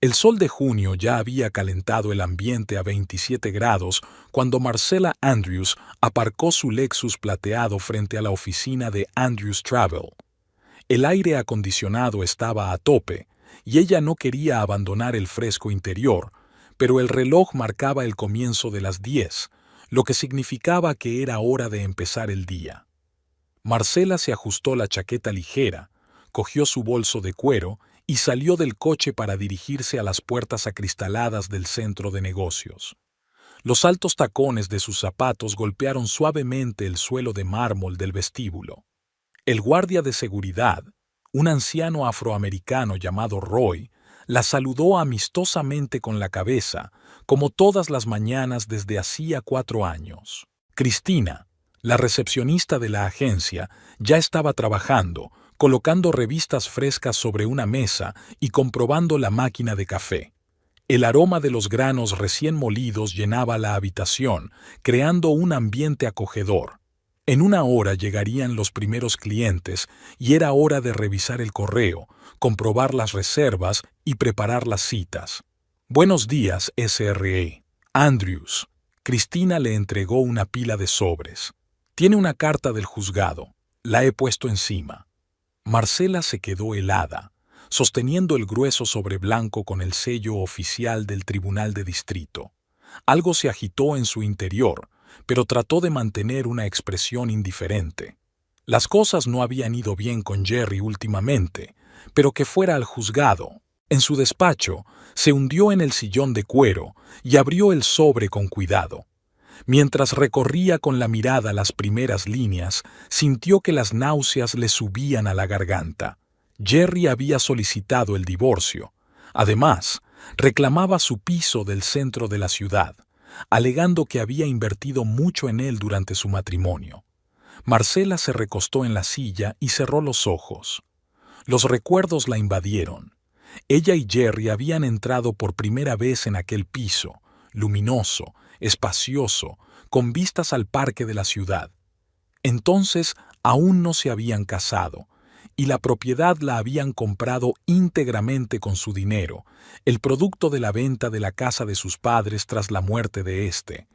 El sol de junio ya había calentado el ambiente a 27 grados cuando Marcella Andrews aparcó su Lexus plateado frente a la oficina de Andrews Travel. El aire acondicionado estaba a tope y ella no quería abandonar el fresco interior, pero el reloj marcaba el comienzo de las 10, lo que significaba que era hora de empezar el día. Marcella se ajustó la chaqueta ligera, cogió su bolso de cuero y salió del coche para dirigirse a las puertas acristaladas del centro de negocios. Los altos tacones de sus zapatos golpearon suavemente el suelo de mármol del vestíbulo. El guardia de seguridad, un anciano afroamericano llamado Roy, la saludó amistosamente con la cabeza, como todas las mañanas desde hacía 4 años. Cristina, la recepcionista de la agencia, ya estaba trabajando, colocando revistas frescas sobre una mesa y comprobando la máquina de café. El aroma de los granos recién molidos llenaba la habitación, creando un ambiente acogedor. En 1 hora llegarían los primeros clientes y era hora de revisar el correo, comprobar las reservas y preparar las citas. Buenos días, SRE. Andrews. Cristina le entregó una pila de sobres. Tiene una carta del juzgado. La he puesto encima. Marcella se quedó helada, sosteniendo el grueso sobre blanco con el sello oficial del Tribunal de Distrito. Algo se agitó en su interior, pero trató de mantener una expresión indiferente. Las cosas no habían ido bien con Jerry últimamente, pero que fuera al juzgado. En su despacho, se hundió en el sillón de cuero y abrió el sobre con cuidado. Mientras recorría con la mirada las primeras líneas, sintió que las náuseas le subían a la garganta. Jerry había solicitado el divorcio. Además, reclamaba su piso del centro de la ciudad, alegando que había invertido mucho en él durante su matrimonio. Marcella se recostó en la silla y cerró los ojos. Los recuerdos la invadieron. Ella y Jerry habían entrado por primera vez en aquel piso, luminoso, espacioso, con vistas al parque de la ciudad. Entonces aún no se habían casado, y la propiedad la habían comprado íntegramente con su dinero, el producto de la venta de la casa de sus padres tras la muerte de éste.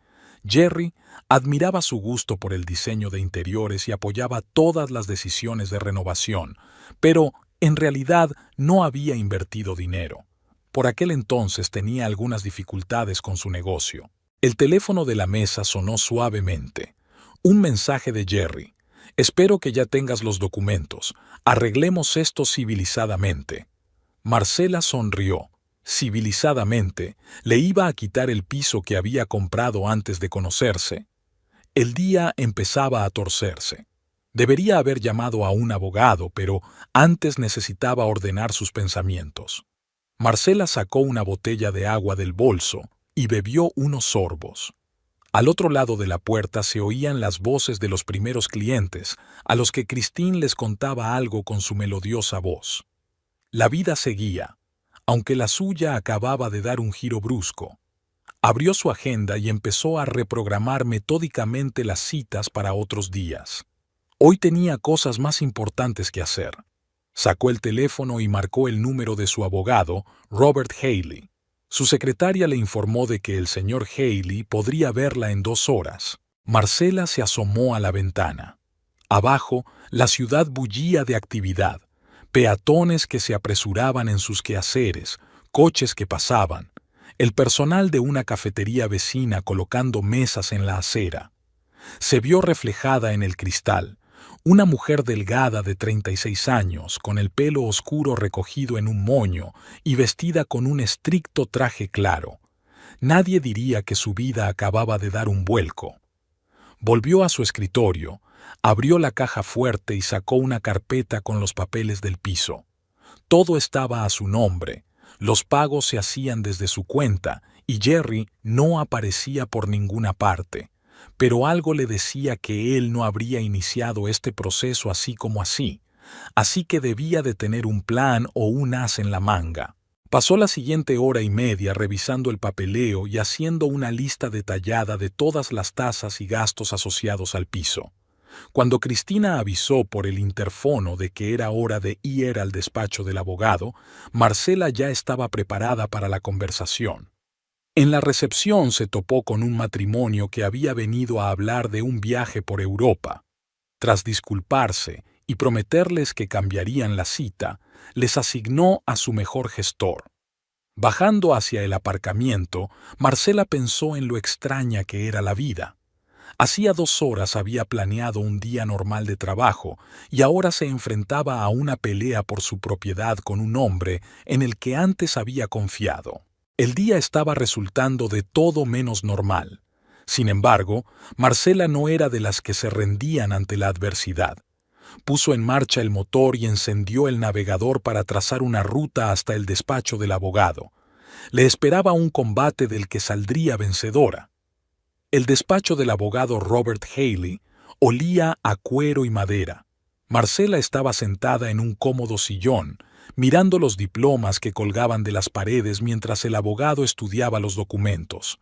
Jerry admiraba su gusto por el diseño de interiores y apoyaba todas las decisiones de renovación, pero en realidad no había invertido dinero. Por aquel entonces tenía algunas dificultades con su negocio. El teléfono de la mesa sonó suavemente. Un mensaje de Jerry. Espero que ya tengas los documentos. Arreglemos esto civilizadamente. Marcella sonrió. Civilizadamente, ¿le iba a quitar el piso que había comprado antes de conocerse? El día empezaba a torcerse. Debería haber llamado a un abogado, pero antes necesitaba ordenar sus pensamientos. Marcella sacó una botella de agua del bolso y bebió unos sorbos. Al otro lado de la puerta se oían las voces de los primeros clientes, a los que Christine les contaba algo con su melodiosa voz. La vida seguía, aunque la suya acababa de dar un giro brusco. Abrió su agenda y empezó a reprogramar metódicamente las citas para otros días. Hoy tenía cosas más importantes que hacer. Sacó el teléfono y marcó el número de su abogado, Robert Haley. Su secretaria le informó de que el señor Haley podría verla en 2 horas. Marcella se asomó a la ventana. Abajo, la ciudad bullía de actividad. Peatones que se apresuraban en sus quehaceres, coches que pasaban, el personal de una cafetería vecina colocando mesas en la acera. Se vio reflejada en el cristal. Una mujer delgada de 36 años, con el pelo oscuro recogido en un moño y vestida con un estricto traje claro. Nadie diría que su vida acababa de dar un vuelco. Volvió a su escritorio, abrió la caja fuerte y sacó una carpeta con los papeles del piso. Todo estaba a su nombre, los pagos se hacían desde su cuenta y Jerry no aparecía por ninguna parte. Pero algo le decía que él no habría iniciado este proceso así como así que debía de tener un plan o un as en la manga. Pasó la siguiente 1 hora y media revisando el papeleo y haciendo una lista detallada de todas las tasas y gastos asociados al piso. Cuando Cristina avisó por el interfono de que era hora de ir al despacho del abogado, Marcela ya estaba preparada para la conversación. En la recepción se topó con un matrimonio que había venido a hablar de un viaje por Europa. Tras disculparse y prometerles que cambiarían la cita, les asignó a su mejor gestor. Bajando hacia el aparcamiento, Marcela pensó en lo extraña que era la vida. Hacía 2 horas había planeado un día normal de trabajo y ahora se enfrentaba a una pelea por su propiedad con un hombre en el que antes había confiado. El día estaba resultando de todo menos normal. Sin embargo, Marcela no era de las que se rendían ante la adversidad. Puso en marcha el motor y encendió el navegador para trazar una ruta hasta el despacho del abogado. Le esperaba un combate del que saldría vencedora. El despacho del abogado Robert Haley olía a cuero y madera. Marcela estaba sentada en un cómodo sillón, mirando los diplomas que colgaban de las paredes mientras el abogado estudiaba los documentos.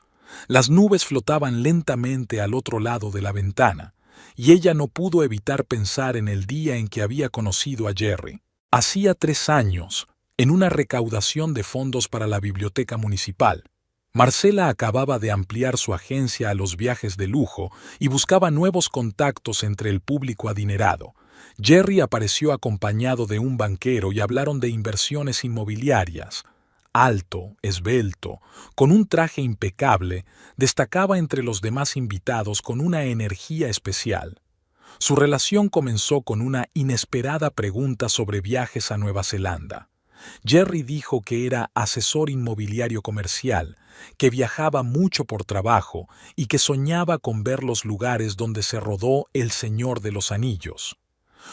Las nubes flotaban lentamente al otro lado de la ventana, y ella no pudo evitar pensar en el día en que había conocido a Jerry. Hacía 3 años, en una recaudación de fondos para la biblioteca municipal. Marcela acababa de ampliar su agencia a los viajes de lujo y buscaba nuevos contactos entre el público adinerado. Jerry apareció acompañado de un banquero y hablaron de inversiones inmobiliarias. Alto, esbelto, con un traje impecable, destacaba entre los demás invitados con una energía especial. Su relación comenzó con una inesperada pregunta sobre viajes a Nueva Zelanda. Jerry dijo que era asesor inmobiliario comercial, que viajaba mucho por trabajo y que soñaba con ver los lugares donde se rodó El Señor de los Anillos.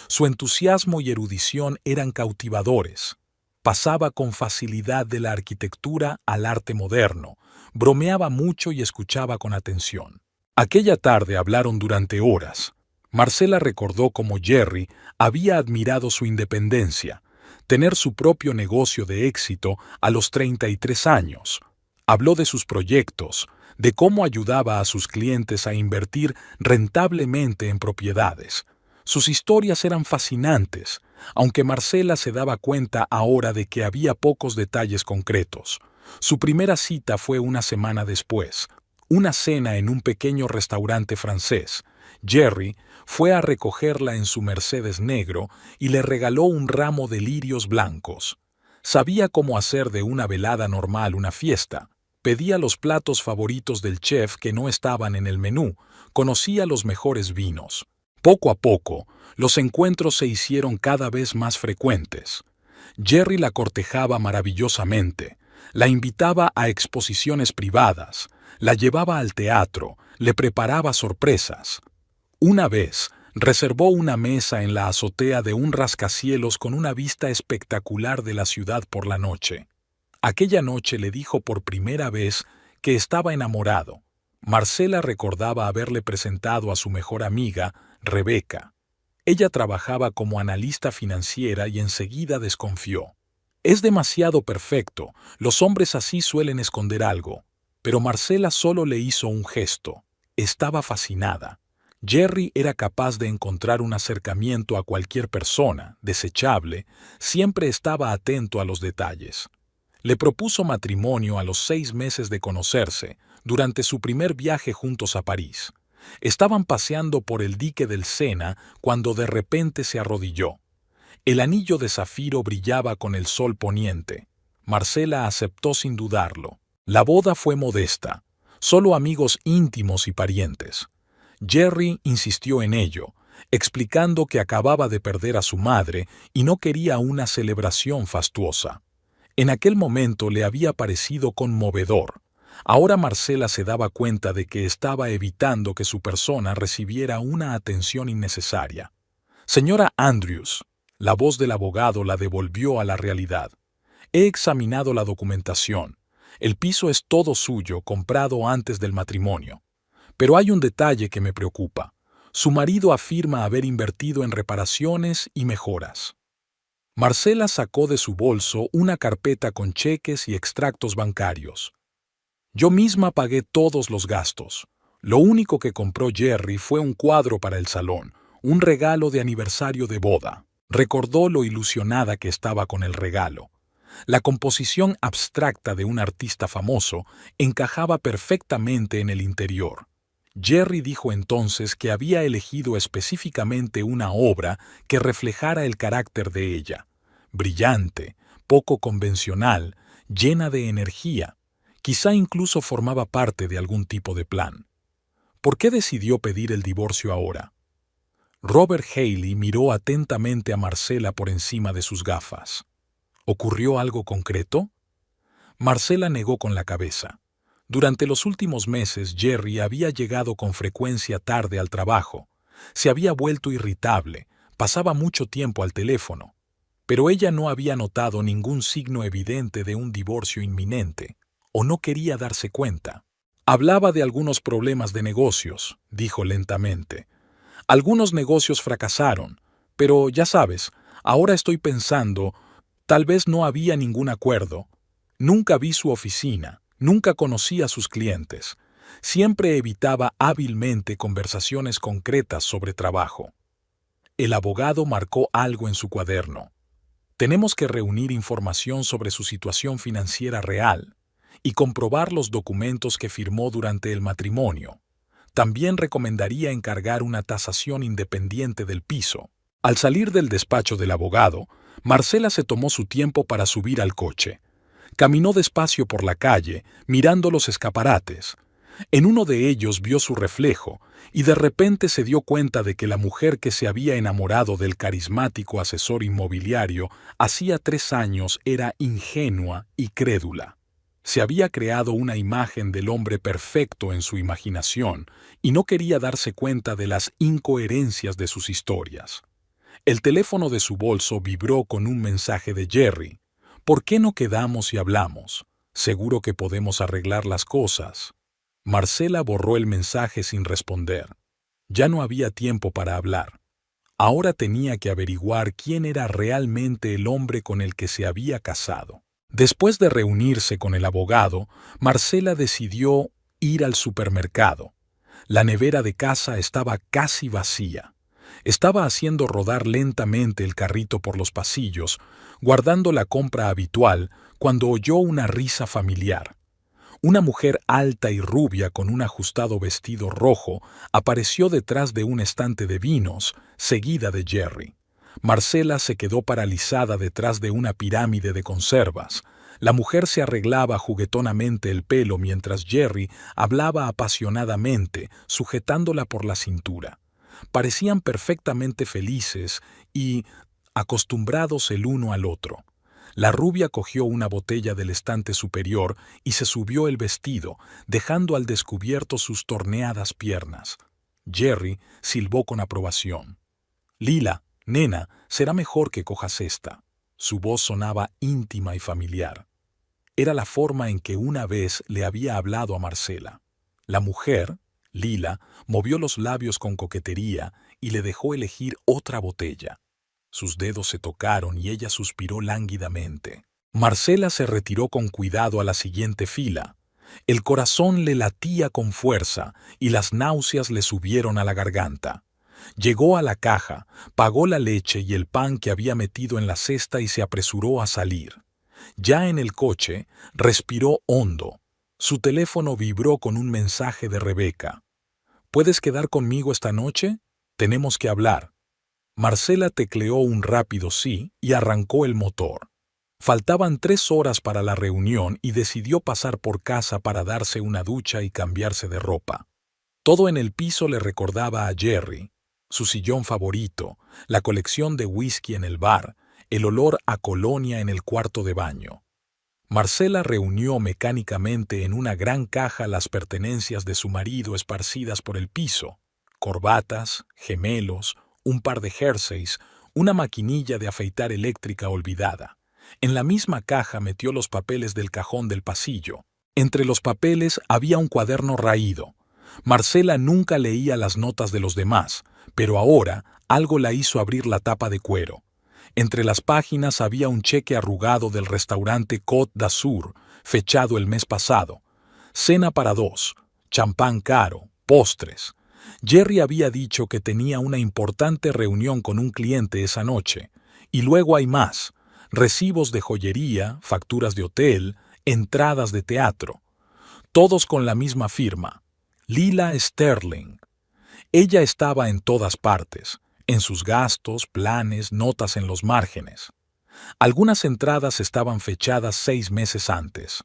Su entusiasmo y erudición eran cautivadores. Pasaba con facilidad de la arquitectura al arte moderno, bromeaba mucho y escuchaba con atención. Aquella tarde hablaron durante horas. Marcela recordó cómo Jerry había admirado su independencia, tener su propio negocio de éxito a los 33 años. Habló de sus proyectos, de cómo ayudaba a sus clientes a invertir rentablemente en propiedades. Sus historias eran fascinantes, aunque Marcela se daba cuenta ahora de que había pocos detalles concretos. Su primera cita fue una semana después, una cena en un pequeño restaurante francés. Jerry fue a recogerla en su Mercedes negro y le regaló un ramo de lirios blancos. Sabía cómo hacer de una velada normal una fiesta. Pedía los platos favoritos del chef que no estaban en el menú, conocía los mejores vinos. Poco a poco, los encuentros se hicieron cada vez más frecuentes. Jerry la cortejaba maravillosamente, la invitaba a exposiciones privadas, la llevaba al teatro, le preparaba sorpresas. Una vez, reservó una mesa en la azotea de un rascacielos con una vista espectacular de la ciudad por la noche. Aquella noche le dijo por primera vez que estaba enamorado. Marcela recordaba haberle presentado a su mejor amiga, Rebeca. Ella trabajaba como analista financiera y enseguida desconfió. Es demasiado perfecto, los hombres así suelen esconder algo. Pero Marcela solo le hizo un gesto. Estaba fascinada. Jerry era capaz de encontrar un acercamiento a cualquier persona, desechable, siempre estaba atento a los detalles. Le propuso matrimonio a los 6 meses de conocerse, durante su primer viaje juntos a París. Estaban paseando por el dique del Sena cuando de repente se arrodilló. El anillo de zafiro brillaba con el sol poniente. Marcela aceptó sin dudarlo. La boda fue modesta, solo amigos íntimos y parientes. Jerry insistió en ello, explicando que acababa de perder a su madre y no quería una celebración fastuosa. En aquel momento le había parecido conmovedor. Ahora Marcela se daba cuenta de que estaba evitando que su persona recibiera una atención innecesaria. Señora Andrews, la voz del abogado la devolvió a la realidad. He examinado la documentación. El piso es todo suyo, comprado antes del matrimonio. Pero hay un detalle que me preocupa. Su marido afirma haber invertido en reparaciones y mejoras. Marcela sacó de su bolso una carpeta con cheques y extractos bancarios. Yo misma pagué todos los gastos. Lo único que compró Jerry fue un cuadro para el salón, Un regalo de aniversario de boda. Recordó lo ilusionada que estaba con el regalo. La composición abstracta de un artista famoso encajaba perfectamente en el interior. Jerry dijo entonces que había elegido específicamente una obra que reflejara el carácter de ella. Brillante, poco convencional, llena de energía. Quizá incluso formaba parte de algún tipo de plan. ¿Por qué decidió pedir el divorcio ahora? Robert Haley miró atentamente a Marcela por encima de sus gafas. ¿Ocurrió algo concreto? Marcela negó con la cabeza. Durante los últimos meses, Jerry había llegado con frecuencia tarde al trabajo. Se había vuelto irritable, pasaba mucho tiempo al teléfono. Pero ella no había notado ningún signo evidente de un divorcio inminente, o no quería darse cuenta. Hablaba de algunos problemas de negocios, dijo lentamente. Algunos negocios fracasaron, pero ya sabes, ahora estoy pensando, tal vez no había ningún acuerdo. Nunca vi su oficina, nunca conocí a sus clientes. Siempre evitaba hábilmente conversaciones concretas sobre trabajo. El abogado marcó algo en su cuaderno. Tenemos que reunir información sobre su situación financiera real y comprobar los documentos que firmó durante el matrimonio. También recomendaría encargar una tasación independiente del piso. Al salir del despacho del abogado, Marcela se tomó su tiempo para subir al coche. Caminó despacio por la calle, mirando los escaparates. En uno de ellos vio su reflejo y de repente se dio cuenta de que la mujer que se había enamorado del carismático asesor inmobiliario hacía 3 años era ingenua y crédula. Se había creado una imagen del hombre perfecto en su imaginación y no quería darse cuenta de las incoherencias de sus historias. El teléfono de su bolso vibró con un mensaje de Jerry. ¿Por qué no quedamos y hablamos? Seguro que podemos arreglar las cosas. Marcela borró el mensaje sin responder. Ya no había tiempo para hablar. Ahora tenía que averiguar quién era realmente el hombre con el que se había casado. Después de reunirse con el abogado, Marcela decidió ir al supermercado. La nevera de casa estaba casi vacía. Estaba haciendo rodar lentamente el carrito por los pasillos, guardando la compra habitual, cuando oyó una risa familiar. Una mujer alta y rubia con un ajustado vestido rojo apareció detrás de un estante de vinos, seguida de Jerry. Marcela se quedó paralizada detrás de una pirámide de conservas. La mujer se arreglaba juguetonamente el pelo mientras Jerry hablaba apasionadamente, sujetándola por la cintura. Parecían perfectamente felices y acostumbrados el uno al otro. La rubia cogió una botella del estante superior y se subió el vestido, dejando al descubierto sus torneadas piernas. Jerry silbó con aprobación. «Lila, nena, será mejor que cojas esta». Su voz sonaba íntima y familiar. Era la forma en que una vez le había hablado a Marcela. La mujer, Lila, movió los labios con coquetería y le dejó elegir otra botella. Sus dedos se tocaron y ella suspiró lánguidamente. Marcela se retiró con cuidado a la siguiente fila. El corazón le latía con fuerza y las náuseas le subieron a la garganta. Llegó a la caja, pagó la leche y el pan que había metido en la cesta y se apresuró a salir. Ya en el coche, respiró hondo. Su teléfono vibró con un mensaje de Rebeca. «¿Puedes quedar conmigo esta noche? Tenemos que hablar». Marcela tecleó un rápido sí y arrancó el motor. Faltaban 3 horas para la reunión y decidió pasar por casa para darse una ducha y cambiarse de ropa. Todo en el piso le recordaba a Jerry, su sillón favorito, la colección de whisky en el bar, el olor a colonia en el cuarto de baño. Marcela reunió mecánicamente en una gran caja las pertenencias de su marido esparcidas por el piso: corbatas, gemelos, un par de jerseys, una maquinilla de afeitar eléctrica olvidada. En la misma caja metió los papeles del cajón del pasillo. Entre los papeles había un cuaderno raído. Marcela nunca leía las notas de los demás, pero ahora algo la hizo abrir la tapa de cuero. Entre las páginas había un cheque arrugado del restaurante Côte d'Azur, fechado el mes pasado. Cena para 2, champán caro, postres. Jerry había dicho que tenía una importante reunión con un cliente esa noche, y luego hay más: recibos de joyería, facturas de hotel, entradas de teatro, todos con la misma firma, Lila Sterling. Ella estaba en todas partes, en sus gastos, planes, notas en los márgenes. Algunas entradas estaban fechadas 6 meses antes.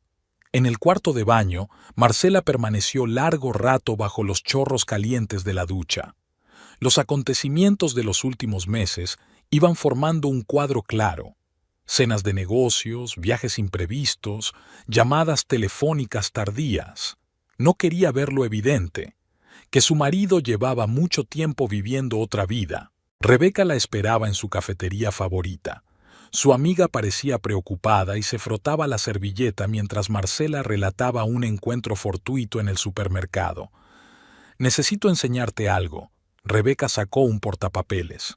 En el cuarto de baño, Marcela permaneció largo rato bajo los chorros calientes de la ducha. Los acontecimientos de los últimos meses iban formando un cuadro claro: cenas de negocios, viajes imprevistos, llamadas telefónicas tardías. No quería ver lo evidente: que su marido llevaba mucho tiempo viviendo otra vida. Rebeca la esperaba en su cafetería favorita. Su amiga parecía preocupada y se frotaba la servilleta mientras Marcela relataba un encuentro fortuito en el supermercado. «Necesito enseñarte algo». Rebeca sacó un portapapeles.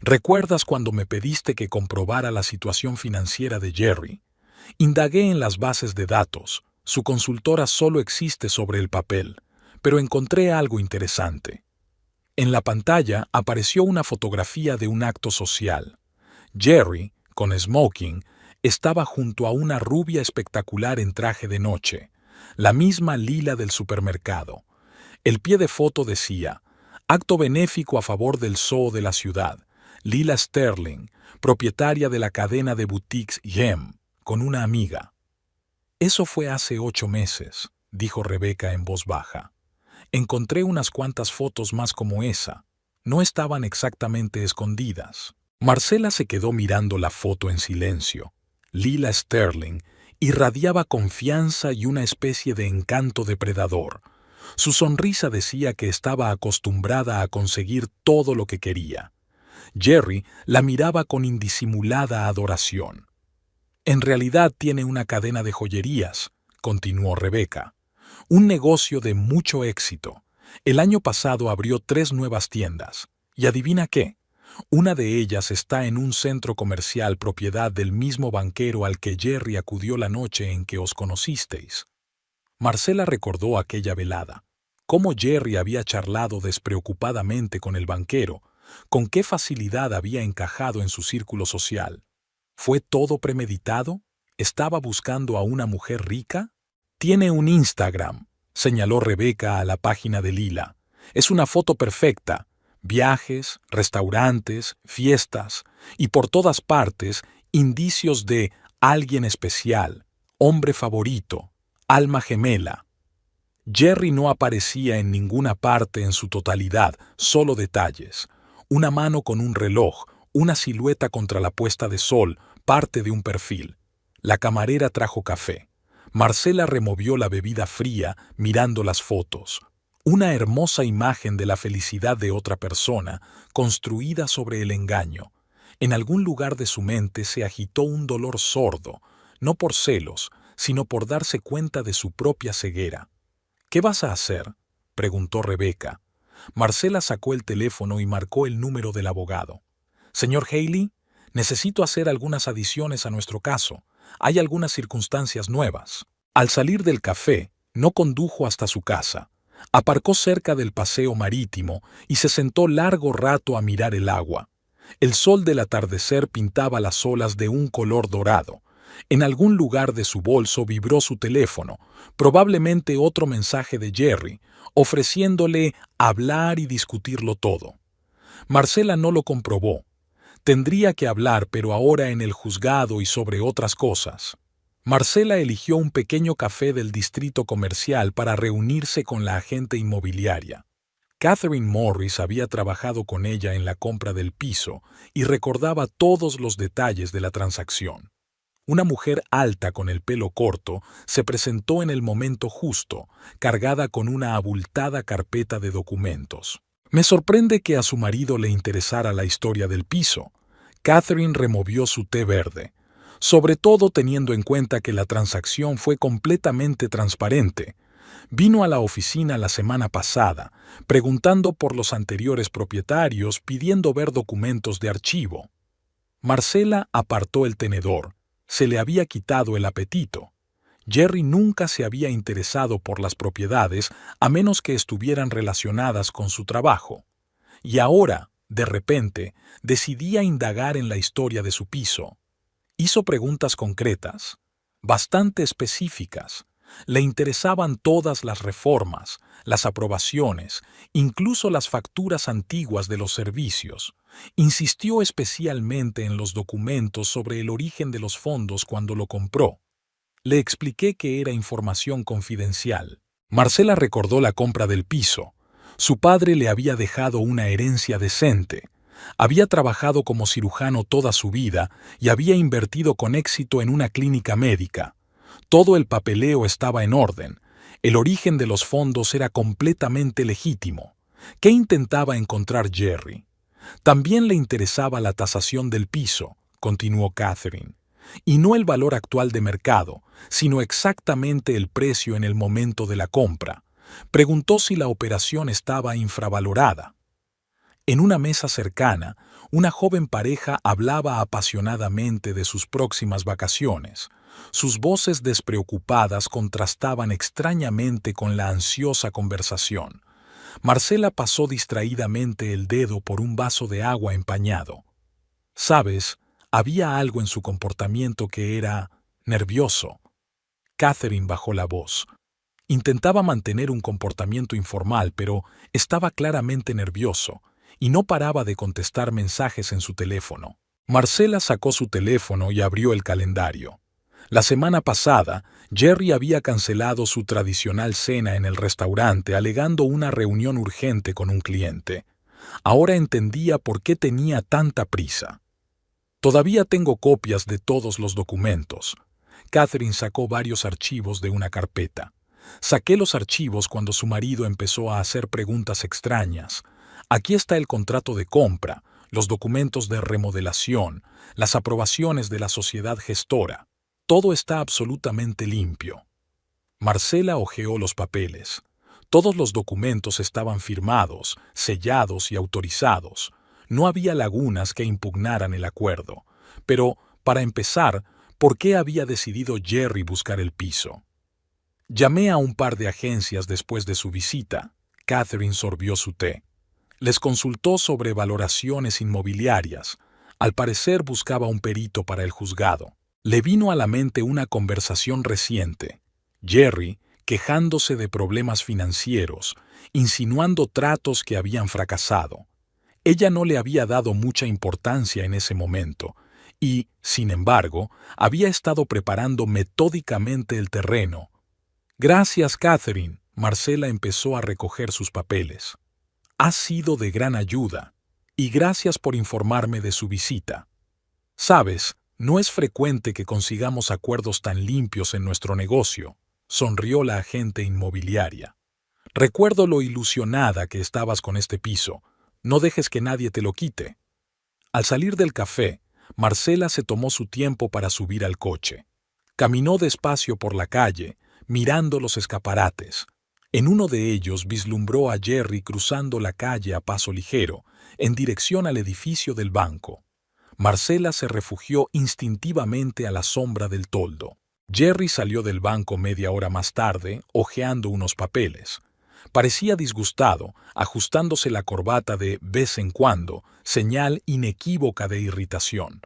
«¿Recuerdas cuando me pediste que comprobara la situación financiera de Jerry? Indagué en las bases de datos. Su consultora solo existe sobre el papel, pero encontré algo interesante». En la pantalla apareció una fotografía de un acto social. Jerry, con smoking, estaba junto a una rubia espectacular en traje de noche, la misma Lila del supermercado. El pie de foto decía: «Acto benéfico a favor del zoo de la ciudad. Lila Sterling, propietaria de la cadena de boutiques Gem, con una amiga». «Eso fue hace 8 meses», dijo Rebeca en voz baja. «Encontré unas cuantas fotos más como esa. No estaban exactamente escondidas». Marcela se quedó mirando la foto en silencio. Lila Sterling irradiaba confianza y una especie de encanto depredador. Su sonrisa decía que estaba acostumbrada a conseguir todo lo que quería. Jerry la miraba con indisimulada adoración. «En realidad tiene una cadena de joyerías», continuó Rebeca. «Un negocio de mucho éxito. El año pasado abrió 3 nuevas tiendas. ¿Y adivina qué? Una de ellas está en un centro comercial propiedad del mismo banquero al que Jerry acudió la noche en que os conocisteis». Marcela recordó aquella velada, cómo Jerry había charlado despreocupadamente con el banquero, con qué facilidad había encajado en su círculo social. ¿Fue todo premeditado? ¿Estaba buscando a una mujer rica? «Tiene un Instagram», señaló Rebeca a la página de Lila. «Es una foto perfecta. Viajes, restaurantes, fiestas, y por todas partes indicios de alguien especial, hombre favorito, alma gemela». Jerry no aparecía en ninguna parte en su totalidad, solo detalles: una mano con un reloj, una silueta contra la puesta de sol, parte de un perfil. La camarera trajo café. Marcela removió la bebida fría mirando las fotos. Una hermosa imagen de la felicidad de otra persona, construida sobre el engaño. En algún lugar de su mente se agitó un dolor sordo, no por celos, sino por darse cuenta de su propia ceguera. «¿Qué vas a hacer?», preguntó Rebeca. Marcela sacó el teléfono y marcó el número del abogado. «Señor Haley, necesito hacer algunas adiciones a nuestro caso. Hay algunas circunstancias nuevas». Al salir del café, no condujo hasta su casa. Aparcó cerca del paseo marítimo y se sentó largo rato a mirar el agua. El sol del atardecer pintaba las olas de un color dorado. En algún lugar de su bolso vibró su teléfono, probablemente otro mensaje de Jerry, ofreciéndole hablar y discutirlo todo. Marcela no lo comprobó. Tendría que hablar, pero ahora en el juzgado y sobre otras cosas. Marcela eligió un pequeño café del distrito comercial para reunirse con la agente inmobiliaria. Catherine Morris había trabajado con ella en la compra del piso y recordaba todos los detalles de la transacción. Una mujer alta con el pelo corto se presentó en el momento justo, cargada con una abultada carpeta de documentos. «Me sorprende que a su marido le interesara la historia del piso». Catherine removió su té verde. «Sobre todo teniendo en cuenta que la transacción fue completamente transparente. Vino a la oficina la semana pasada, preguntando por los anteriores propietarios, pidiendo ver documentos de archivo». Marcela apartó el tenedor. Se le había quitado el apetito. Jerry nunca se había interesado por las propiedades a menos que estuvieran relacionadas con su trabajo. Y ahora, de repente, decidía indagar en la historia de su piso. Hizo preguntas concretas, bastante específicas. Le interesaban todas las reformas, las aprobaciones, incluso las facturas antiguas de los servicios. Insistió especialmente en los documentos sobre el origen de los fondos cuando lo compró. Le expliqué que era información confidencial. Marcela recordó la compra del piso. Su padre le había dejado una herencia decente. Había trabajado como cirujano toda su vida y había invertido con éxito en una clínica médica. Todo el papeleo estaba en orden. El origen de los fondos era completamente legítimo. ¿Qué intentaba encontrar Jerry? También le interesaba la tasación del piso, continuó Catherine, y no el valor actual de mercado, sino exactamente el precio en el momento de la compra. Preguntó si la operación estaba infravalorada. En una mesa cercana, una joven pareja hablaba apasionadamente de sus próximas vacaciones. Sus voces despreocupadas contrastaban extrañamente con la ansiosa conversación. Marcela pasó distraídamente el dedo por un vaso de agua empañado. ¿Sabes? Había algo en su comportamiento que era nervioso. Catherine bajó la voz. Intentaba mantener un comportamiento informal, pero estaba claramente nervioso, y no paraba de contestar mensajes en su teléfono. Marcela sacó su teléfono y abrió el calendario. La semana pasada, Jerry había cancelado su tradicional cena en el restaurante alegando una reunión urgente con un cliente. Ahora entendía por qué tenía tanta prisa. Todavía tengo copias de todos los documentos. Catherine sacó varios archivos de una carpeta. Saqué los archivos cuando su marido empezó a hacer preguntas extrañas. Aquí está el contrato de compra, los documentos de remodelación, las aprobaciones de la sociedad gestora. Todo está absolutamente limpio. Marcela hojeó los papeles. Todos los documentos estaban firmados, sellados y autorizados. No había lagunas que impugnaran el acuerdo. Pero, para empezar, ¿por qué había decidido Jerry buscar el piso? Llamé a un par de agencias después de su visita. Catherine sorbió su té. Les consultó sobre valoraciones inmobiliarias. Al parecer buscaba un perito para el juzgado. Le vino a la mente una conversación reciente. Jerry, quejándose de problemas financieros, insinuando tratos que habían fracasado. Ella no le había dado mucha importancia en ese momento y, sin embargo, había estado preparando metódicamente el terreno. Gracias, Catherine. Marcela empezó a recoger sus papeles. Ha sido de gran ayuda, y gracias por informarme de su visita. Sabes, no es frecuente que consigamos acuerdos tan limpios en nuestro negocio, sonrió la agente inmobiliaria. Recuerdo lo ilusionada que estabas con este piso. No dejes que nadie te lo quite. Al salir del café, Marcela se tomó su tiempo para subir al coche. Caminó despacio por la calle, mirando los escaparates. En uno de ellos vislumbró a Jerry cruzando la calle a paso ligero, en dirección al edificio del banco. Marcela se refugió instintivamente a la sombra del toldo. Jerry salió del banco media hora más tarde, hojeando unos papeles. Parecía disgustado, ajustándose la corbata de vez en cuando, señal inequívoca de irritación.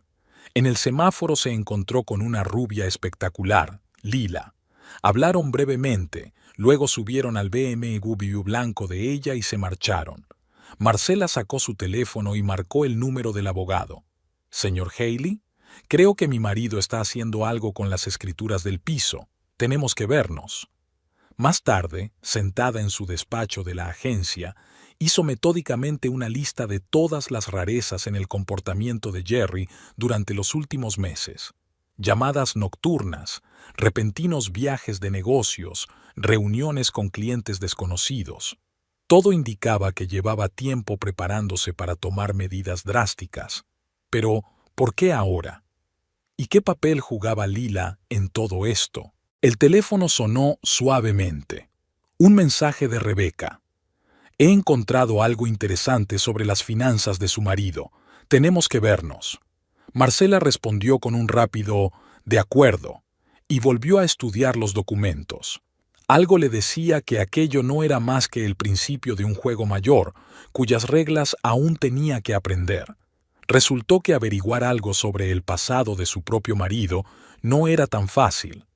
En el semáforo se encontró con una rubia espectacular, Lila. Hablaron brevemente, luego subieron al BMW blanco de ella y se marcharon. Marcela sacó su teléfono y marcó el número del abogado. «Señor Haley, creo que mi marido está haciendo algo con las escrituras del piso. Tenemos que vernos». Más tarde, sentada en su despacho de la agencia, hizo metódicamente una lista de todas las rarezas en el comportamiento de Jerry durante los últimos meses. Llamadas nocturnas, repentinos viajes de negocios, reuniones con clientes desconocidos. Todo indicaba que llevaba tiempo preparándose para tomar medidas drásticas. Pero, ¿por qué ahora? ¿Y qué papel jugaba Lila en todo esto? El teléfono sonó suavemente. Un mensaje de Rebeca. «He encontrado algo interesante sobre las finanzas de su marido. Tenemos que vernos». Marcela respondió con un rápido «de acuerdo». y volvió a estudiar los documentos. Algo le decía que aquello no era más que el principio de un juego mayor, cuyas reglas aún tenía que aprender. Resultó que averiguar algo sobre el pasado de su propio marido no era tan fácil.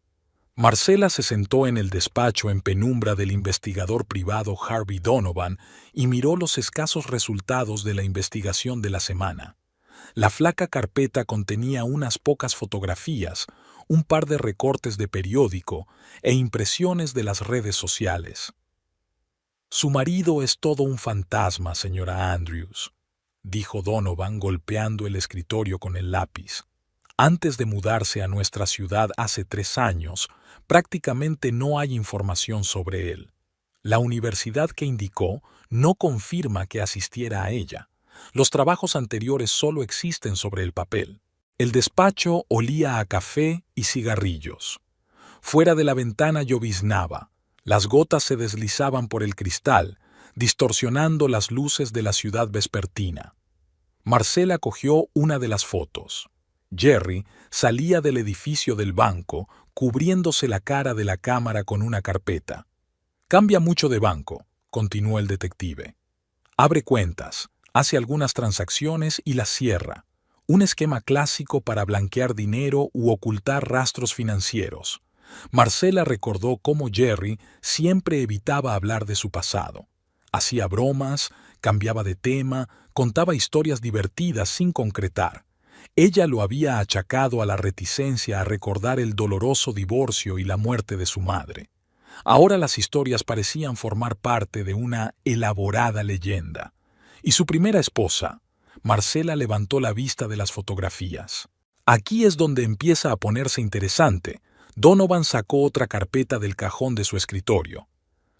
Marcela se sentó en el despacho en penumbra del investigador privado Harvey Donovan y miró los escasos resultados de la investigación de la semana. La flaca carpeta contenía unas pocas fotografías, un par de recortes de periódico e impresiones de las redes sociales. «Su marido es todo un fantasma, señora Andrews», dijo Donovan golpeando el escritorio con el lápiz. «Antes de mudarse a nuestra ciudad hace 3 años, prácticamente no hay información sobre él. La universidad que indicó no confirma que asistiera a ella. Los trabajos anteriores solo existen sobre el papel. El despacho olía a café y cigarrillos. Fuera de la ventana lloviznaba. Las gotas se deslizaban por el cristal, distorsionando las luces de la ciudad vespertina. Marcela cogió una de las fotos. Jerry salía del edificio del banco, cubriéndose la cara de la cámara con una carpeta. «Cambia mucho de banco», continuó el detective. «Abre cuentas, hace algunas transacciones y las cierra. Un esquema clásico para blanquear dinero u ocultar rastros financieros». Marcela recordó cómo Jerry siempre evitaba hablar de su pasado. Hacía bromas, cambiaba de tema, contaba historias divertidas sin concretar. Ella lo había achacado a la reticencia a recordar el doloroso divorcio y la muerte de su madre. Ahora las historias parecían formar parte de una elaborada leyenda. Y su primera esposa, Marcela levantó la vista de las fotografías. Aquí es donde empieza a ponerse interesante. Donovan sacó otra carpeta del cajón de su escritorio.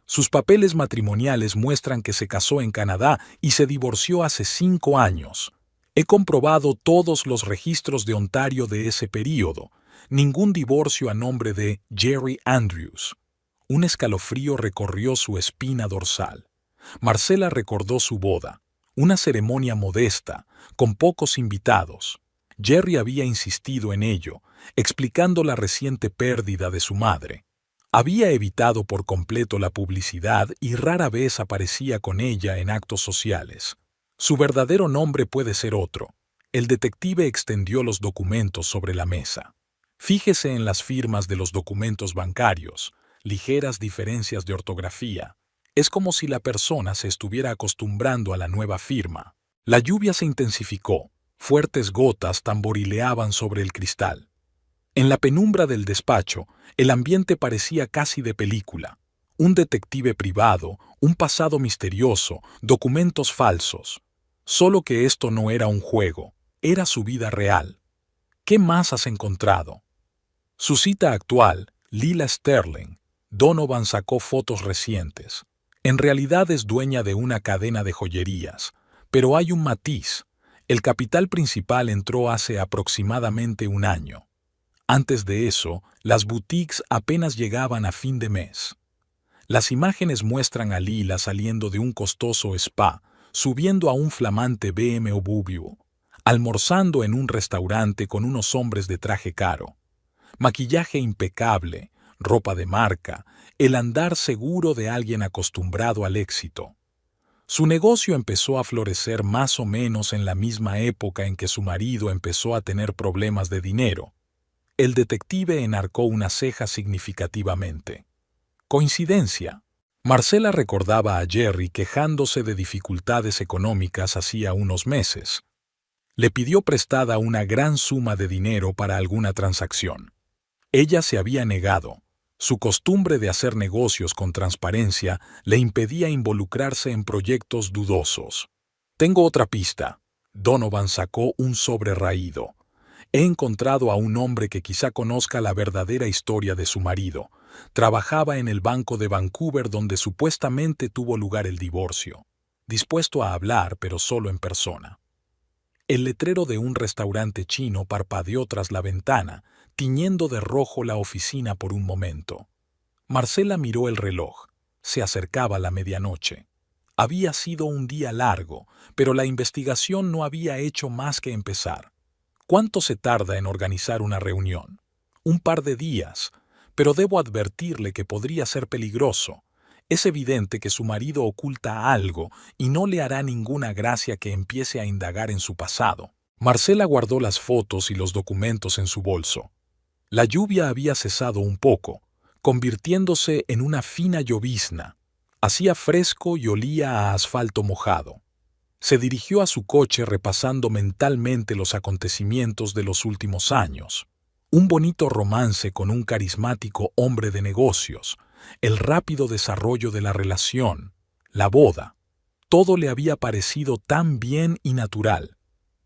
Sus papeles matrimoniales muestran que se casó en Canadá y se divorció hace 5 años. He comprobado todos los registros de Ontario de ese período. Ningún divorcio a nombre de Jerry Andrews. Un escalofrío recorrió su espina dorsal. Marcela recordó su boda, una ceremonia modesta, con pocos invitados. Jerry había insistido en ello, explicando la reciente pérdida de su madre. Había evitado por completo la publicidad y rara vez aparecía con ella en actos sociales. Su verdadero nombre puede ser otro. El detective extendió los documentos sobre la mesa. Fíjese en las firmas de los documentos bancarios, ligeras diferencias de ortografía. Es como si la persona se estuviera acostumbrando a la nueva firma. La lluvia se intensificó. Fuertes gotas tamborileaban sobre el cristal. En la penumbra del despacho, el ambiente parecía casi de película. Un detective privado, un pasado misterioso, documentos falsos. Solo que esto no era un juego, era su vida real. ¿Qué más has encontrado? Su cita actual, Lila Sterling. Donovan sacó fotos recientes. En realidad es dueña de una cadena de joyerías, pero hay un matiz. El capital principal entró hace aproximadamente 1 año. Antes de eso, las boutiques apenas llegaban a fin de mes. Las imágenes muestran a Lila saliendo de un costoso spa, subiendo a un flamante BMW, almorzando en un restaurante con unos hombres de traje caro. Maquillaje impecable, ropa de marca, el andar seguro de alguien acostumbrado al éxito. Su negocio empezó a florecer más o menos en la misma época en que su marido empezó a tener problemas de dinero. El detective enarcó una ceja significativamente. ¿Coincidencia? Marcela recordaba a Jerry quejándose de dificultades económicas hacía unos meses. Le pidió prestada una gran suma de dinero para alguna transacción. Ella se había negado. Su costumbre de hacer negocios con transparencia le impedía involucrarse en proyectos dudosos. «Tengo otra pista». Donovan sacó un sobre raído. «He encontrado a un hombre que quizá conozca la verdadera historia de su marido. Trabajaba en el Banco de Vancouver donde supuestamente tuvo lugar el divorcio. Dispuesto a hablar, pero solo en persona». El letrero de un restaurante chino parpadeó tras la ventana, tiñendo de rojo la oficina por un momento. Marcela miró el reloj. Se acercaba la medianoche. Había sido un día largo, pero la investigación no había hecho más que empezar. ¿Cuánto se tarda en organizar una reunión? Un par de días, pero debo advertirle que podría ser peligroso. Es evidente que su marido oculta algo y no le hará ninguna gracia que empiece a indagar en su pasado. Marcela guardó las fotos y los documentos en su bolso. La lluvia había cesado un poco, convirtiéndose en una fina llovizna. Hacía fresco y olía a asfalto mojado. Se dirigió a su coche repasando mentalmente los acontecimientos de los últimos años. Un bonito romance con un carismático hombre de negocios, el rápido desarrollo de la relación, la boda. Todo le había parecido tan bien y natural.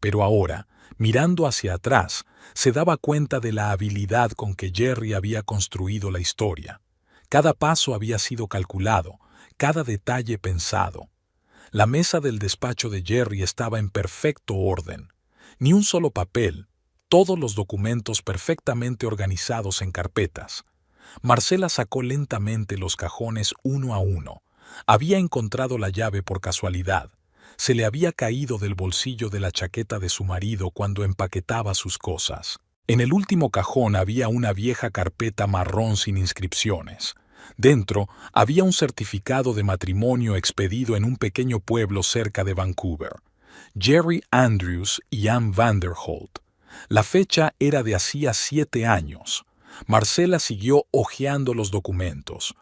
Pero ahora, mirando hacia atrás, se daba cuenta de la habilidad con que Jerry había construido la historia. Cada paso había sido calculado, cada detalle pensado. La mesa del despacho de Jerry estaba en perfecto orden. Ni un solo papel, todos los documentos perfectamente organizados en carpetas. Marcela sacó lentamente los cajones uno a uno. Había encontrado la llave por casualidad. Se le había caído del bolsillo de la chaqueta de su marido cuando empaquetaba sus cosas. En el último cajón había una vieja carpeta marrón sin inscripciones. Dentro había un certificado de matrimonio expedido en un pequeño pueblo cerca de Vancouver. Jerry Andrews y Ann Vanderholt. La fecha era de hacía 7 años. Marcela siguió hojeando los documentos.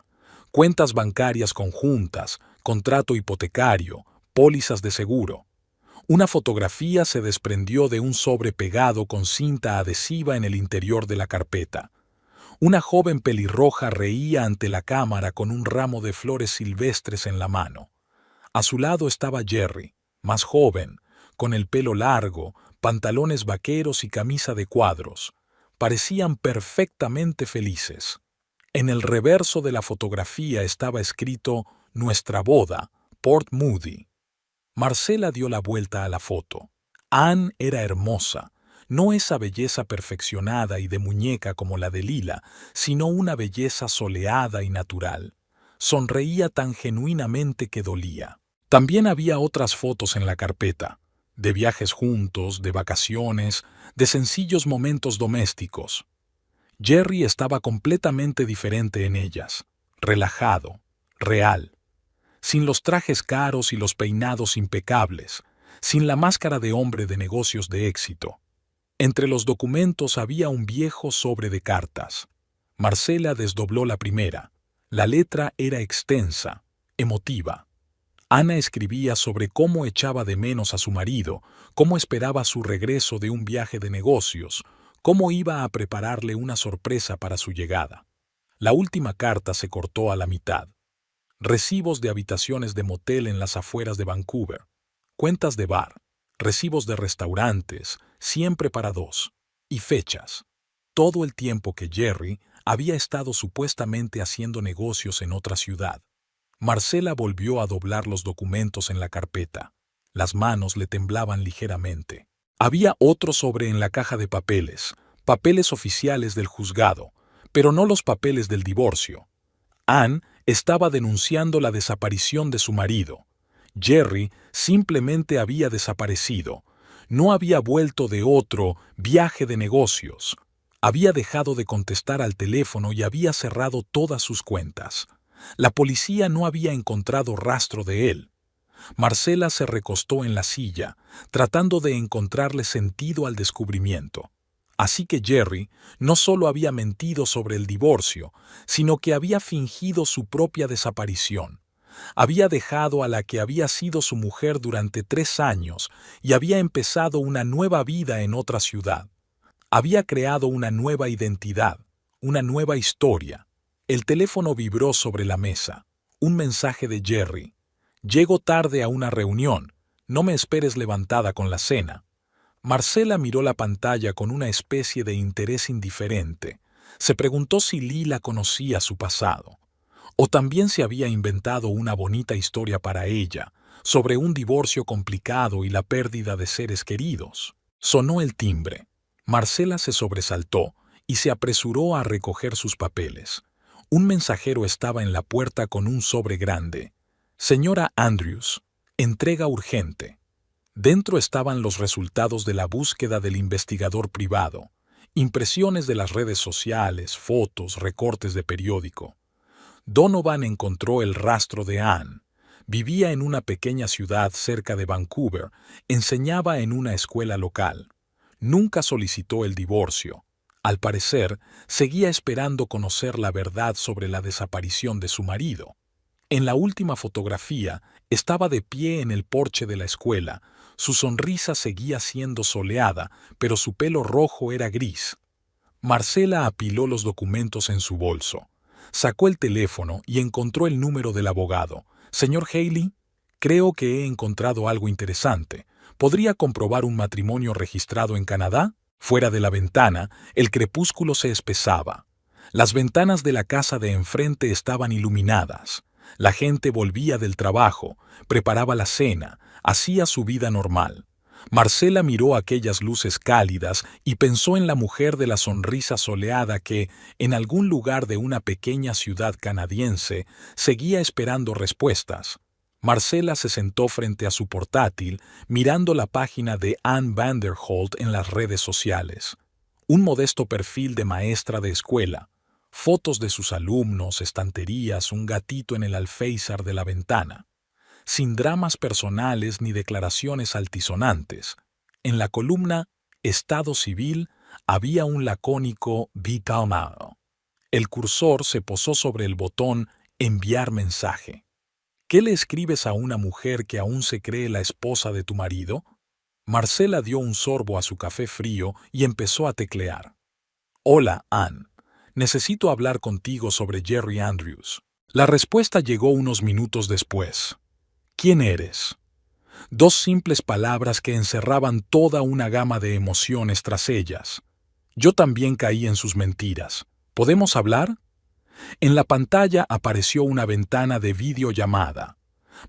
Cuentas bancarias conjuntas, contrato hipotecario, pólizas de seguro. Una fotografía se desprendió de un sobre pegado con cinta adhesiva en el interior de la carpeta. Una joven pelirroja reía ante la cámara con un ramo de flores silvestres en la mano. A su lado estaba Jerry, más joven, con el pelo largo, pantalones vaqueros y camisa de cuadros. Parecían perfectamente felices. En el reverso de la fotografía estaba escrito «Nuestra boda, Port Moody». Marcela dio la vuelta a la foto. Ann era hermosa. No esa belleza perfeccionada y de muñeca como la de Lila, sino una belleza soleada y natural. Sonreía tan genuinamente que dolía. También había otras fotos en la carpeta, de viajes juntos, de vacaciones, de sencillos momentos domésticos. Jerry estaba completamente diferente en ellas, relajado, real, sin los trajes caros y los peinados impecables, sin la máscara de hombre de negocios de éxito. Entre los documentos había un viejo sobre de cartas. Marcela desdobló la primera. La letra era extensa, emotiva. Ana escribía sobre cómo echaba de menos a su marido, cómo esperaba su regreso de un viaje de negocios, cómo iba a prepararle una sorpresa para su llegada. La última carta se cortó a la mitad. Recibos de habitaciones de motel en las afueras de Vancouver, cuentas de bar, recibos de restaurantes, siempre para 2, y fechas. Todo el tiempo que Jerry había estado supuestamente haciendo negocios en otra ciudad. Marcela volvió a doblar los documentos en la carpeta. Las manos le temblaban ligeramente. Había otro sobre en la caja de papeles, papeles oficiales del juzgado, pero no los papeles del divorcio. Ann estaba denunciando la desaparición de su marido. Jerry simplemente había desaparecido. No había vuelto de otro viaje de negocios. Había dejado de contestar al teléfono y había cerrado todas sus cuentas. La policía no había encontrado rastro de él. Marcela se recostó en la silla, tratando de encontrarle sentido al descubrimiento. Así que Jerry no solo había mentido sobre el divorcio, sino que había fingido su propia desaparición. Había dejado a la que había sido su mujer durante 3 años y había empezado una nueva vida en otra ciudad. Había creado una nueva identidad, una nueva historia. El teléfono vibró sobre la mesa. Un mensaje de Jerry. «Llego tarde a una reunión. No me esperes levantada con la cena». Marcela miró la pantalla con una especie de interés indiferente. Se preguntó si Lila conocía su pasado. O también se había inventado una bonita historia para ella, sobre un divorcio complicado y la pérdida de seres queridos. Sonó el timbre. Marcela se sobresaltó y se apresuró a recoger sus papeles. Un mensajero estaba en la puerta con un sobre grande. «Señora Andrews, entrega urgente». Dentro estaban los resultados de la búsqueda del investigador privado Impresiones de las redes sociales, fotos, recortes de periódico. Donovan encontró el rastro de Anne. Vivía en una pequeña ciudad cerca de Vancouver, enseñaba en una escuela local. Nunca solicitó el divorcio. Al parecer, seguía esperando conocer la verdad sobre la desaparición de su marido. En la última fotografía, estaba de pie en el porche de la escuela. Su sonrisa seguía siendo soleada, pero su pelo rojo era gris. Marcela apiló los documentos en su bolso. Sacó el teléfono y encontró el número del abogado. «Señor Haley, creo que he encontrado algo interesante. ¿Podría comprobar un matrimonio registrado en Canadá?» Fuera de la ventana, el crepúsculo se espesaba. Las ventanas de la casa de enfrente estaban iluminadas. La gente volvía del trabajo, preparaba la cena, hacía su vida normal. Marcela miró aquellas luces cálidas y pensó en la mujer de la sonrisa soleada que, en algún lugar de una pequeña ciudad canadiense, seguía esperando respuestas. Marcela se sentó frente a su portátil, mirando la página de Anne Vanderholt en las redes sociales. Un modesto perfil de maestra de escuela, fotos de sus alumnos, estanterías, un gatito en el alféizar de la ventana. Sin dramas personales ni declaraciones altisonantes. En la columna Estado Civil había un lacónico «Be calmado». El cursor se posó sobre el botón «Enviar mensaje». ¿Qué le escribes a una mujer que aún se cree la esposa de tu marido? Marcela dio un sorbo a su café frío y empezó a teclear. «Hola, Anne. Necesito hablar contigo sobre Jerry Andrews». La respuesta llegó unos minutos después. «¿Quién eres?». Dos simples palabras que encerraban toda una gama de emociones tras ellas. Yo también caí en sus mentiras. ¿Podemos hablar? En la pantalla apareció una ventana de videollamada.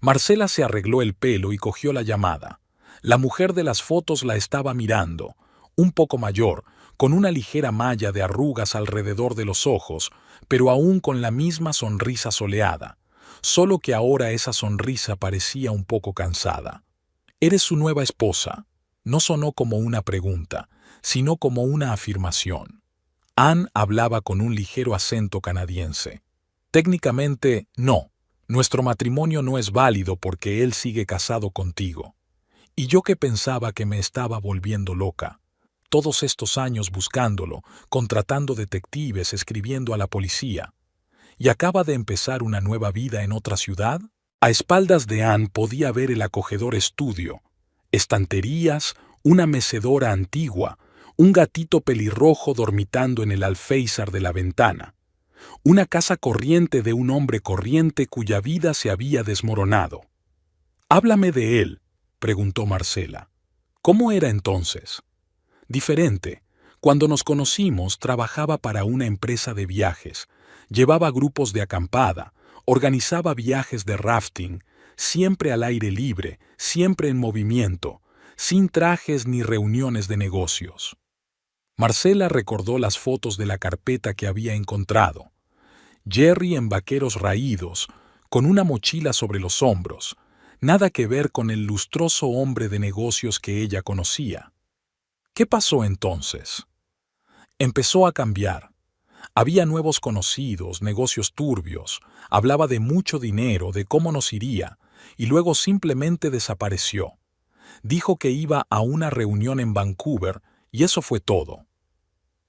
Marcela se arregló el pelo y cogió la llamada. La mujer de las fotos la estaba mirando, un poco mayor, con una ligera malla de arrugas alrededor de los ojos, pero aún con la misma sonrisa soleada. Solo que ahora esa sonrisa parecía un poco cansada. «¿Eres su nueva esposa?». No sonó como una pregunta, sino como una afirmación. Anne hablaba con un ligero acento canadiense. «Técnicamente, no. Nuestro matrimonio no es válido porque él sigue casado contigo. Y yo que pensaba que me estaba volviendo loca. Todos estos años buscándolo, contratando detectives, escribiendo a la policía. ¿Y acaba de empezar una nueva vida en otra ciudad?». A espaldas de Anne podía ver el acogedor estudio, estanterías, una mecedora antigua, un gatito pelirrojo dormitando en el alféizar de la ventana. Una casa corriente de un hombre corriente cuya vida se había desmoronado. «Háblame de él», preguntó Marcela. «¿Cómo era entonces?». «Diferente. Cuando nos conocimos, trabajaba para una empresa de viajes. Llevaba grupos de acampada, organizaba viajes de rafting, siempre al aire libre, siempre en movimiento, sin trajes ni reuniones de negocios». Marcela recordó las fotos de la carpeta que había encontrado. Jerry en vaqueros raídos, con una mochila sobre los hombros, nada que ver con el lustroso hombre de negocios que ella conocía. ¿Qué pasó entonces? Empezó a cambiar. Había nuevos conocidos, negocios turbios, hablaba de mucho dinero, de cómo nos iría, y luego simplemente desapareció. Dijo que iba a una reunión en Vancouver y eso fue todo.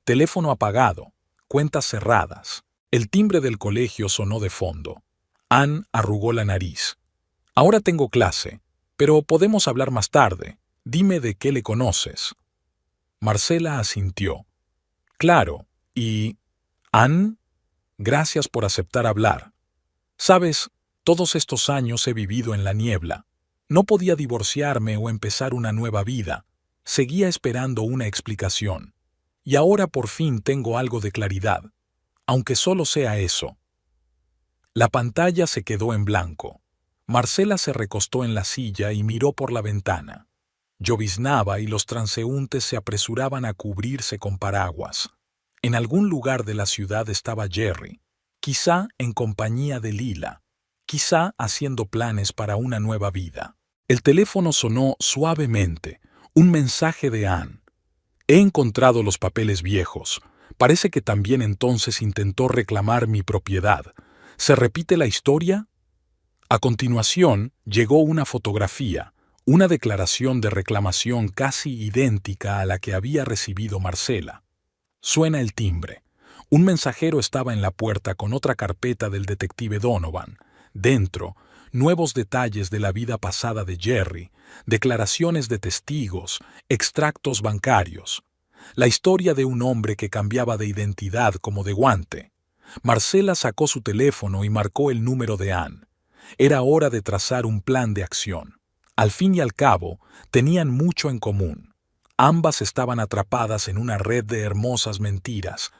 Teléfono apagado, cuentas cerradas. El timbre del colegio sonó de fondo. Anne arrugó la nariz. «Ahora tengo clase, pero podemos hablar más tarde. Dime de qué le conoces». Marcela asintió. «Claro, y... Anne, gracias por aceptar hablar. Sabes, todos estos años he vivido en la niebla. No podía divorciarme o empezar una nueva vida. Seguía esperando una explicación. Y ahora por fin tengo algo de claridad, aunque solo sea eso». La pantalla se quedó en blanco. Marcela se recostó en la silla y miró por la ventana. Lloviznaba y los transeúntes se apresuraban a cubrirse con paraguas. En algún lugar de la ciudad estaba Jerry, quizá en compañía de Lila, quizá haciendo planes para una nueva vida. El teléfono sonó suavemente, un mensaje de Anne. He encontrado los papeles viejos. Parece que también entonces intentó reclamar mi propiedad. ¿Se repite la historia? A continuación, llegó una fotografía, una declaración de reclamación casi idéntica a la que había recibido Marcela. Suena el timbre. Un mensajero estaba en la puerta con otra carpeta del detective Donovan. Dentro, nuevos detalles de la vida pasada de Jerry, declaraciones de testigos, extractos bancarios. La historia de un hombre que cambiaba de identidad como de guante. Marcela sacó su teléfono y marcó el número de Ann. Era hora de trazar un plan de acción. Al fin y al cabo, tenían mucho en común. Ambas estaban atrapadas en una red de hermosas mentiras,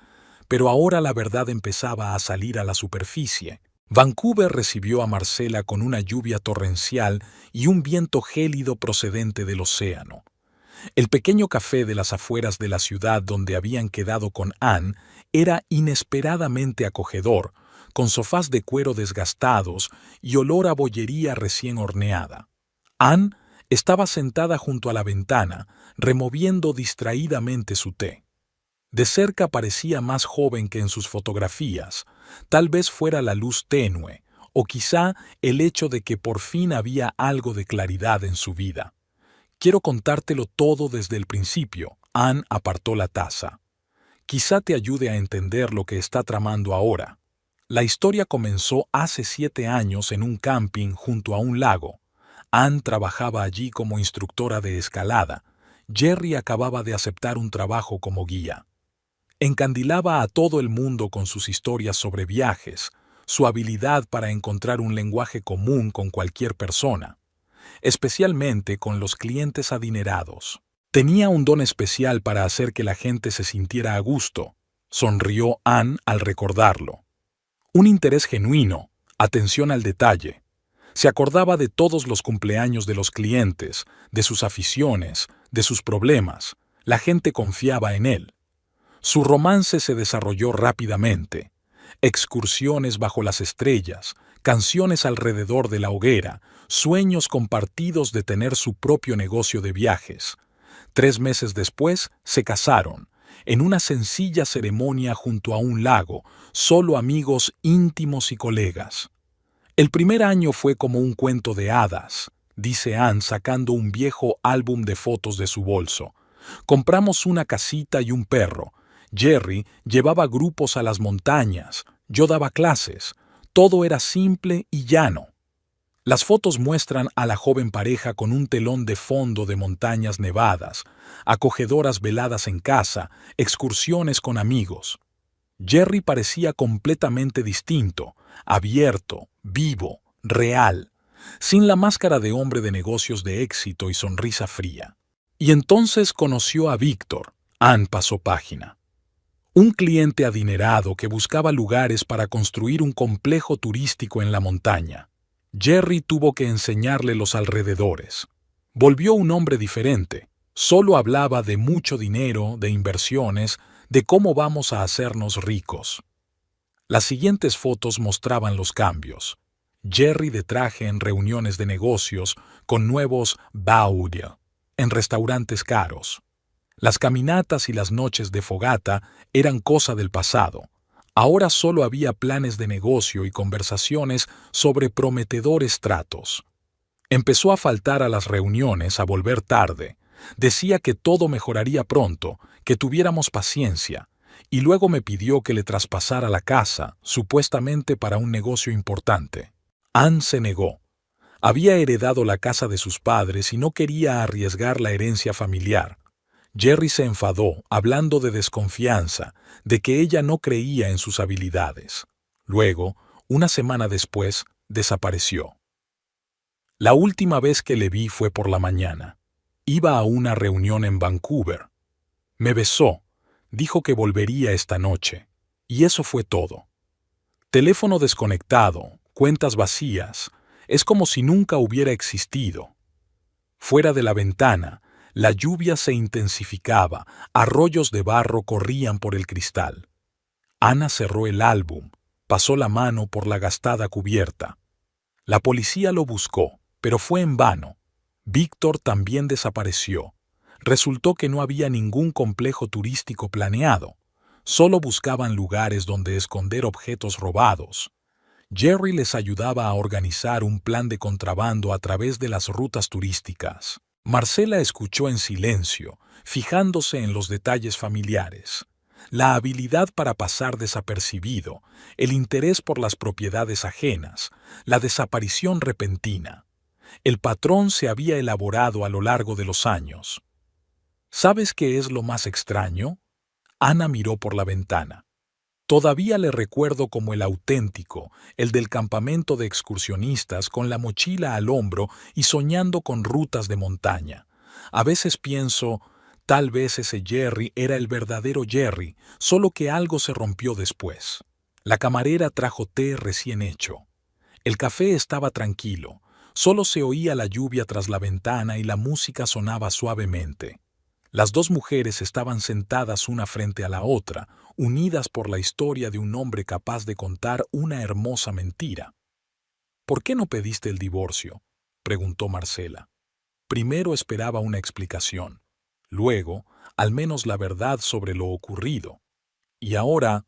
pero ahora la verdad empezaba a salir a la superficie. Vancouver recibió a Marcela con una lluvia torrencial y un viento gélido procedente del océano. El pequeño café de las afueras de la ciudad donde habían quedado con Ann era inesperadamente acogedor, con sofás de cuero desgastados y olor a bollería recién horneada. Ann estaba sentada junto a la ventana, removiendo distraídamente su té. De cerca parecía más joven que en sus fotografías. Tal vez fuera la luz tenue, o quizá el hecho de que por fin había algo de claridad en su vida. Quiero contártelo todo desde el principio. Ann apartó la taza. Quizá te ayude a entender lo que está tramando ahora. La historia comenzó hace 7 años en un camping junto a un lago. Ann trabajaba allí como instructora de escalada. Jerry acababa de aceptar un trabajo como guía. Encandilaba a todo el mundo con sus historias sobre viajes, su habilidad para encontrar un lenguaje común con cualquier persona, especialmente con los clientes adinerados. Tenía un don especial para hacer que la gente se sintiera a gusto. Sonrió Ann al recordarlo. Un interés genuino, atención al detalle. Se acordaba de todos los cumpleaños de los clientes, de sus aficiones, de sus problemas. La gente confiaba en él. Su romance se desarrolló rápidamente. Excursiones bajo las estrellas, canciones alrededor de la hoguera, sueños compartidos de tener su propio negocio de viajes. 3 meses después se casaron, en una sencilla ceremonia junto a un lago, solo amigos íntimos y colegas. El primer año fue como un cuento de hadas, dice Ann sacando un viejo álbum de fotos de su bolso. Compramos una casita y un perro. Jerry llevaba grupos a las montañas, yo daba clases. Todo era simple y llano. Las fotos muestran a la joven pareja con un telón de fondo de montañas nevadas, acogedoras veladas en casa, excursiones con amigos. Jerry parecía completamente distinto, abierto, vivo, real, sin la máscara de hombre de negocios de éxito y sonrisa fría. Y entonces conoció a Víctor. Ann pasó página. Un cliente adinerado que buscaba lugares para construir un complejo turístico en la montaña. Jerry tuvo que enseñarle los alrededores. Volvió un hombre diferente. Solo hablaba de mucho dinero, de inversiones, de cómo vamos a hacernos ricos. Las siguientes fotos mostraban los cambios. Jerry de traje en reuniones de negocios con nuevos baudio, en restaurantes caros. Las caminatas y las noches de fogata eran cosa del pasado. Ahora solo había planes de negocio y conversaciones sobre prometedores tratos. Empezó a faltar a las reuniones, a volver tarde. Decía que todo mejoraría pronto, que tuviéramos paciencia, y luego me pidió que le traspasara la casa, supuestamente para un negocio importante. Ann se negó. Había heredado la casa de sus padres y no quería arriesgar la herencia familiar. Jerry se enfadó, hablando de desconfianza, de que ella no creía en sus habilidades. Luego, una semana después, desapareció. La última vez que le vi fue por la mañana. Iba a una reunión en Vancouver. Me besó, dijo que volvería esta noche, y eso fue todo. Teléfono desconectado, cuentas vacías, es como si nunca hubiera existido. Fuera de la ventana, la lluvia se intensificaba, arroyos de barro corrían por el cristal. Ana cerró el álbum, pasó la mano por la gastada cubierta. La policía lo buscó, pero fue en vano. Víctor también desapareció. Resultó que no había ningún complejo turístico planeado. Solo buscaban lugares donde esconder objetos robados. Jerry les ayudaba a organizar un plan de contrabando a través de las rutas turísticas. Marcela escuchó en silencio, fijándose en los detalles familiares. La habilidad para pasar desapercibido, el interés por las propiedades ajenas, la desaparición repentina. El patrón se había elaborado a lo largo de los años. ¿Sabes qué es lo más extraño? Ana miró por la ventana. Todavía le recuerdo como el auténtico, el del campamento de excursionistas con la mochila al hombro y soñando con rutas de montaña. A veces pienso, tal vez ese Jerry era el verdadero Jerry, solo que algo se rompió después. La camarera trajo té recién hecho. El café estaba tranquilo, solo se oía la lluvia tras la ventana y la música sonaba suavemente. Las dos mujeres estaban sentadas una frente a la otra, unidas por la historia de un hombre capaz de contar una hermosa mentira. ¿Por qué no pediste el divorcio?, preguntó Marcela. Primero esperaba una explicación, luego, al menos la verdad sobre lo ocurrido. Y ahora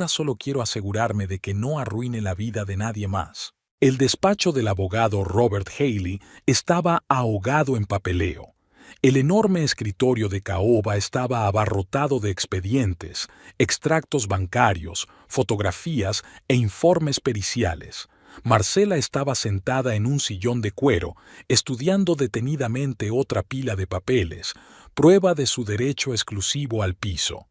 solo quiero asegurarme de que no arruine la vida de nadie más. El despacho del abogado Robert Haley estaba ahogado en papeleo. El enorme escritorio de caoba estaba abarrotado de expedientes, extractos bancarios, fotografías e informes periciales. Marcela estaba sentada en un sillón de cuero, estudiando detenidamente otra pila de papeles, prueba de su derecho exclusivo al piso.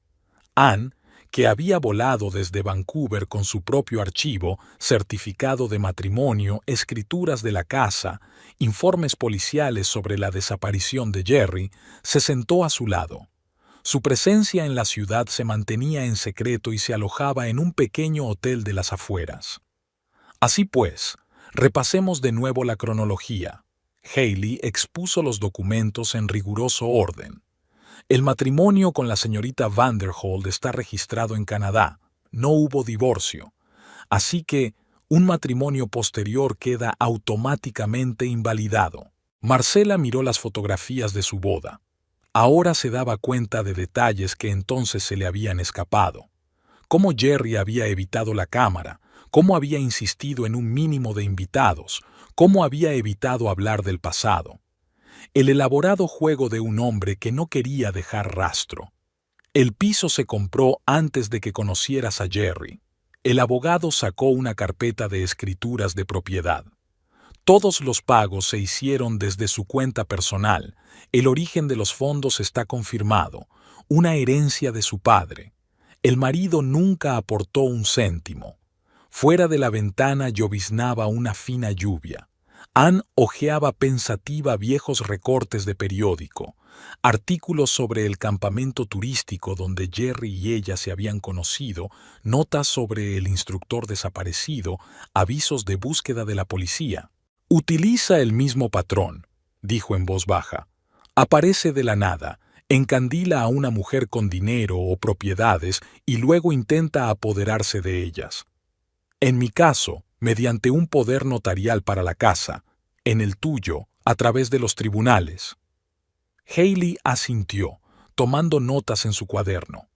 Anne, que había volado desde Vancouver con su propio archivo, certificado de matrimonio, escrituras de la casa, informes policiales sobre la desaparición de Jerry, se sentó a su lado. Su presencia en la ciudad se mantenía en secreto y se alojaba en un pequeño hotel de las afueras. Así pues, repasemos de nuevo la cronología. Haley expuso los documentos en riguroso orden. El matrimonio con la señorita Vanderhold está registrado en Canadá. No hubo divorcio. Así que un matrimonio posterior queda automáticamente invalidado. Marcela miró las fotografías de su boda. Ahora se daba cuenta de detalles que entonces se le habían escapado. Cómo Jerry había evitado la cámara, cómo había insistido en un mínimo de invitados, cómo había evitado hablar del pasado. El elaborado juego de un hombre que no quería dejar rastro. El piso se compró antes de que conocieras a Jerry. El abogado sacó una carpeta de escrituras de propiedad. Todos los pagos se hicieron desde su cuenta personal. El origen de los fondos está confirmado. Una herencia de su padre. El marido nunca aportó un céntimo. Fuera de la ventana lloviznaba una fina lluvia. Anne hojeaba pensativa viejos recortes de periódico, artículos sobre el campamento turístico donde Jerry y ella se habían conocido, notas sobre el instructor desaparecido, avisos de búsqueda de la policía. «Utiliza el mismo patrón», dijo en voz baja. «Aparece de la nada, encandila a una mujer con dinero o propiedades y luego intenta apoderarse de ellas. En mi caso, mediante un poder notarial para la casa, en el tuyo, a través de los tribunales». Haley asintió, tomando notas en su cuaderno.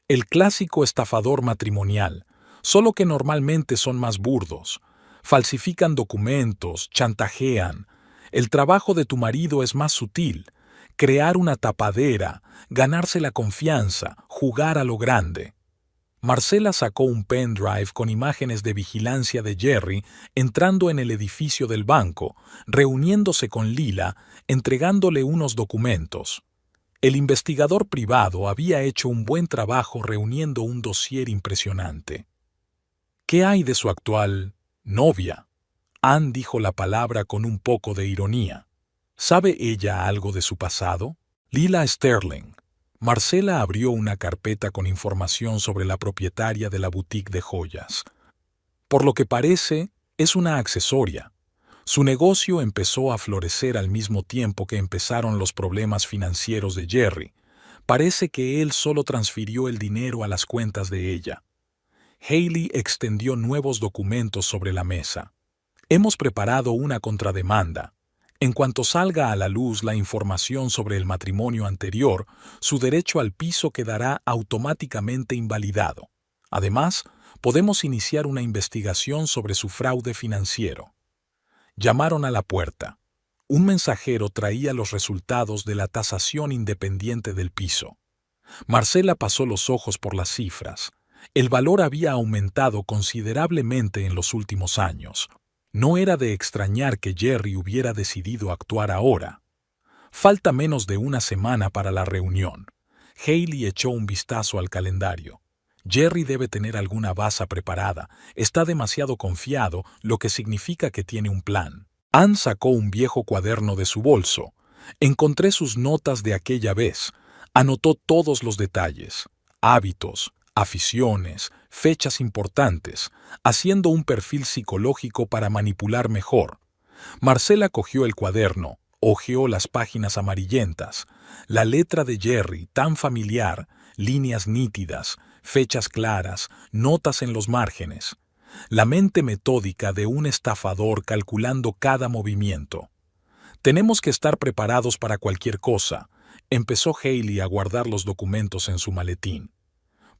El clásico estafador matrimonial, solo que normalmente son más burdos. Falsifican documentos, chantajean. El trabajo de tu marido es más sutil. Crear una tapadera, ganarse la confianza, jugar a lo grande. Marcela sacó un pendrive con imágenes de vigilancia de Jerry entrando en el edificio del banco, reuniéndose con Lila, entregándole unos documentos. El investigador privado había hecho un buen trabajo reuniendo un dossier impresionante. ¿Qué hay de su actual novia? Anne dijo la palabra con un poco de ironía. ¿Sabe ella algo de su pasado? Lila Sterling. Marcela abrió una carpeta con información sobre la propietaria de la boutique de joyas. Por lo que parece, es una accesoria. Su negocio empezó a florecer al mismo tiempo que empezaron los problemas financieros de Jerry. Parece que él solo transfirió el dinero a las cuentas de ella. Haley extendió nuevos documentos sobre la mesa. Hemos preparado una contrademanda. En cuanto salga a la luz la información sobre el matrimonio anterior, su derecho al piso quedará automáticamente invalidado. Además, podemos iniciar una investigación sobre su fraude financiero. Llamaron a la puerta. Un mensajero traía los resultados de la tasación independiente del piso. Marcela pasó los ojos por las cifras. El valor había aumentado considerablemente en los últimos años. No era de extrañar que Jerry hubiera decidido actuar ahora. Falta menos de una semana para la reunión. Hailey echó un vistazo al calendario. Jerry debe tener alguna baza preparada. Está demasiado confiado, lo que significa que tiene un plan. Ann sacó un viejo cuaderno de su bolso. Encontré sus notas de aquella vez. Anotó todos los detalles, hábitos, aficiones, fechas importantes, haciendo un perfil psicológico para manipular mejor. Marcela cogió el cuaderno, hojeó las páginas amarillentas, la letra de Jerry, tan familiar, líneas nítidas, fechas claras, notas en los márgenes. La mente metódica de un estafador calculando cada movimiento. Tenemos que estar preparados para cualquier cosa. Empezó Hailey a guardar los documentos en su maletín.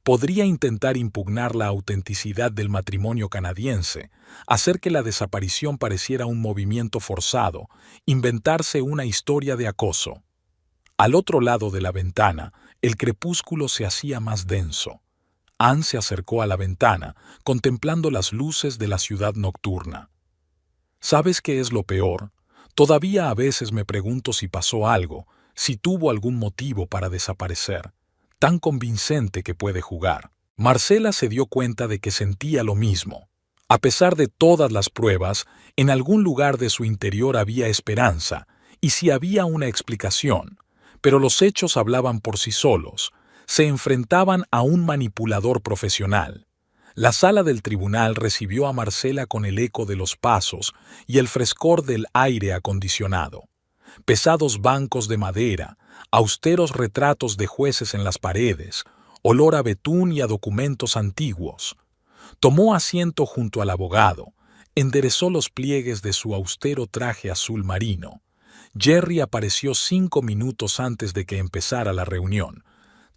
Podría intentar impugnar la autenticidad del matrimonio canadiense, hacer que la desaparición pareciera un movimiento forzado, inventarse una historia de acoso. Al otro lado de la ventana, el crepúsculo se hacía más denso. Ann se acercó a la ventana, contemplando las luces de la ciudad nocturna. ¿Sabes qué es lo peor? Todavía a veces me pregunto si pasó algo, si tuvo algún motivo para desaparecer. Tan convincente que puede jugar. Marcela se dio cuenta de que sentía lo mismo. A pesar de todas las pruebas, en algún lugar de su interior había esperanza, y sí había una explicación. Pero los hechos hablaban por sí solos. Se enfrentaban a un manipulador profesional. La sala del tribunal recibió a Marcela con el eco de los pasos y el frescor del aire acondicionado. Pesados bancos de madera, austeros retratos de jueces en las paredes, olor a betún y a documentos antiguos. Tomó asiento junto al abogado, enderezó los pliegues de su austero traje azul marino. Jerry apareció 5 minutos antes de que empezara la reunión.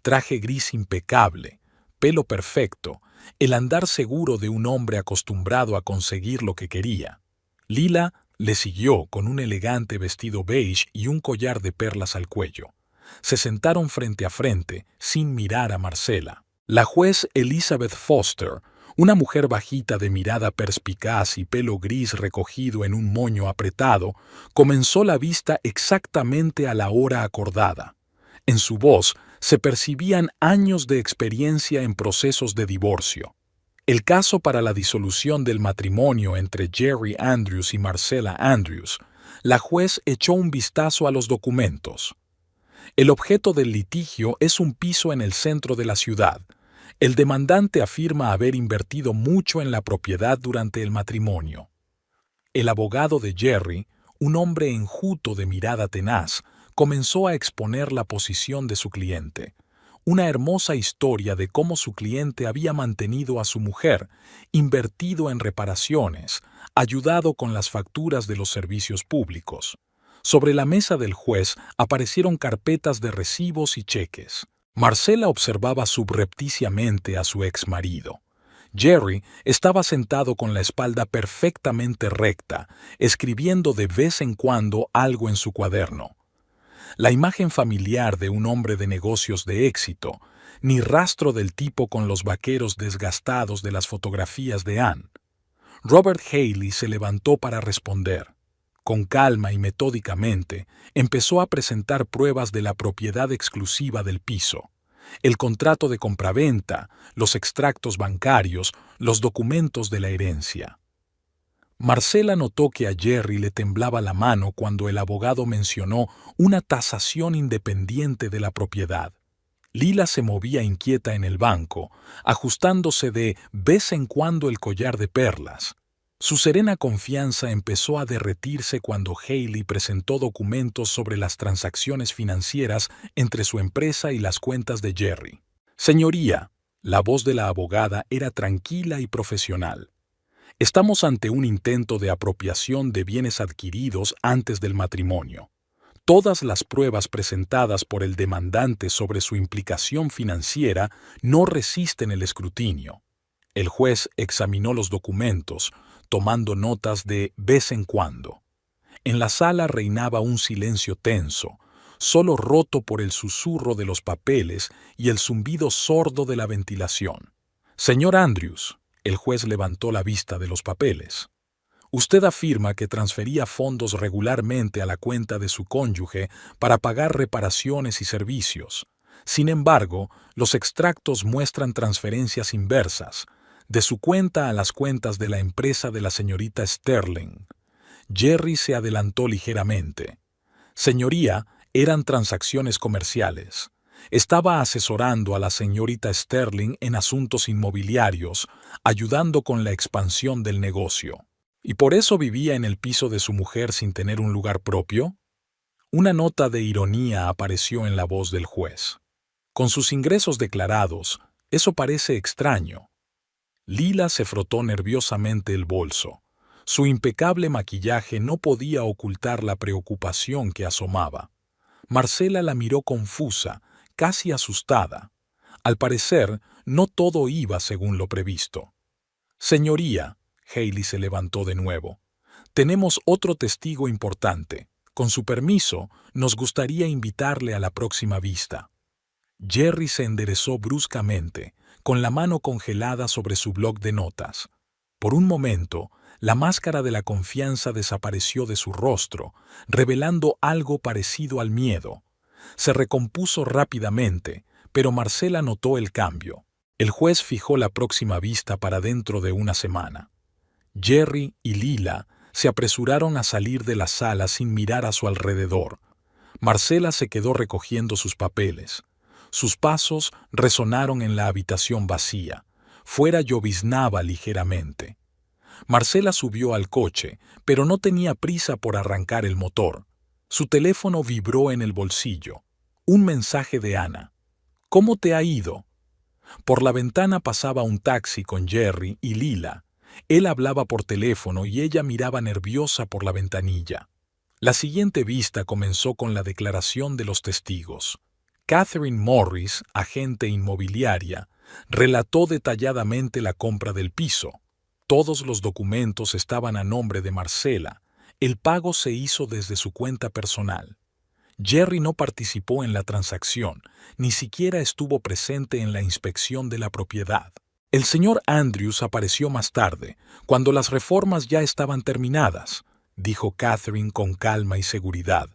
Traje gris impecable, pelo perfecto, el andar seguro de un hombre acostumbrado a conseguir lo que quería. Lila le siguió con un elegante vestido beige y un collar de perlas al cuello. Se sentaron frente a frente, sin mirar a Marcela. La juez Elizabeth Foster, una mujer bajita de mirada perspicaz y pelo gris recogido en un moño apretado, comenzó la vista exactamente a la hora acordada. En su voz se percibían años de experiencia en procesos de divorcio. El caso para la disolución del matrimonio entre Jerry Andrews y Marcela Andrews, la juez echó un vistazo a los documentos. El objeto del litigio es un piso en el centro de la ciudad. El demandante afirma haber invertido mucho en la propiedad durante el matrimonio. El abogado de Jerry, un hombre enjuto de mirada tenaz, comenzó a exponer la posición de su cliente. Una hermosa historia de cómo su cliente había mantenido a su mujer, invertido en reparaciones, ayudado con las facturas de los servicios públicos. Sobre la mesa del juez aparecieron carpetas de recibos y cheques. Marcela observaba subrepticiamente a su exmarido. Jerry estaba sentado con la espalda perfectamente recta, escribiendo de vez en cuando algo en su cuaderno. La imagen familiar de un hombre de negocios de éxito, ni rastro del tipo con los vaqueros desgastados de las fotografías de Ann. Robert Hailey se levantó para responder. Con calma y metódicamente, empezó a presentar pruebas de la propiedad exclusiva del piso. El contrato de compraventa, los extractos bancarios, los documentos de la herencia. Marcela notó que a Jerry le temblaba la mano cuando el abogado mencionó una tasación independiente de la propiedad. Lila se movía inquieta en el banco, ajustándose de vez en cuando el collar de perlas. Su serena confianza empezó a derretirse cuando Hailey presentó documentos sobre las transacciones financieras entre su empresa y las cuentas de Jerry. Señoría, la voz de la abogada era tranquila y profesional. Estamos ante un intento de apropiación de bienes adquiridos antes del matrimonio. Todas las pruebas presentadas por el demandante sobre su implicación financiera no resisten el escrutinio. El juez examinó los documentos, tomando notas de vez en cuando. En la sala reinaba un silencio tenso, solo roto por el susurro de los papeles y el zumbido sordo de la ventilación. Señor Andrews, el juez levantó la vista de los papeles. Usted afirma que transfería fondos regularmente a la cuenta de su cónyuge para pagar reparaciones y servicios. Sin embargo, los extractos muestran transferencias inversas, de su cuenta a las cuentas de la empresa de la señorita Sterling. Jerry se adelantó ligeramente. Señoría, eran transacciones comerciales. Estaba asesorando a la señorita Sterling en asuntos inmobiliarios, ayudando con la expansión del negocio. ¿Y por eso vivía en el piso de su mujer sin tener un lugar propio? Una nota de ironía apareció en la voz del juez. Con sus ingresos declarados, eso parece extraño. Lila se frotó nerviosamente el bolso. Su impecable maquillaje no podía ocultar la preocupación que asomaba. Marcela la miró confusa, casi asustada. Al parecer, no todo iba según lo previsto. Señoría, Haley se levantó de nuevo. Tenemos otro testigo importante. Con su permiso, nos gustaría invitarle a la próxima vista. Jerry se enderezó bruscamente, con la mano congelada sobre su bloc de notas. Por un momento, la máscara de la confianza desapareció de su rostro, revelando algo parecido al miedo. Se recompuso rápidamente, pero Marcela notó el cambio. El juez fijó la próxima vista para dentro de una semana. Jerry y Lila se apresuraron a salir de la sala sin mirar a su alrededor. Marcela se quedó recogiendo sus papeles. Sus pasos resonaron en la habitación vacía. Fuera lloviznaba ligeramente. Marcela subió al coche, pero no tenía prisa por arrancar el motor. Su teléfono vibró en el bolsillo. Un mensaje de Ana. ¿Cómo te ha ido? Por la ventana pasaba un taxi con Jerry y Lila. Él hablaba por teléfono y ella miraba nerviosa por la ventanilla. La siguiente vista comenzó con la declaración de los testigos. Catherine Morris, agente inmobiliaria, relató detalladamente la compra del piso. Todos los documentos estaban a nombre de Marcela. El pago se hizo desde su cuenta personal. Jerry no participó en la transacción, ni siquiera estuvo presente en la inspección de la propiedad. El señor Andrews apareció más tarde, cuando las reformas ya estaban terminadas, dijo Catherine con calma y seguridad.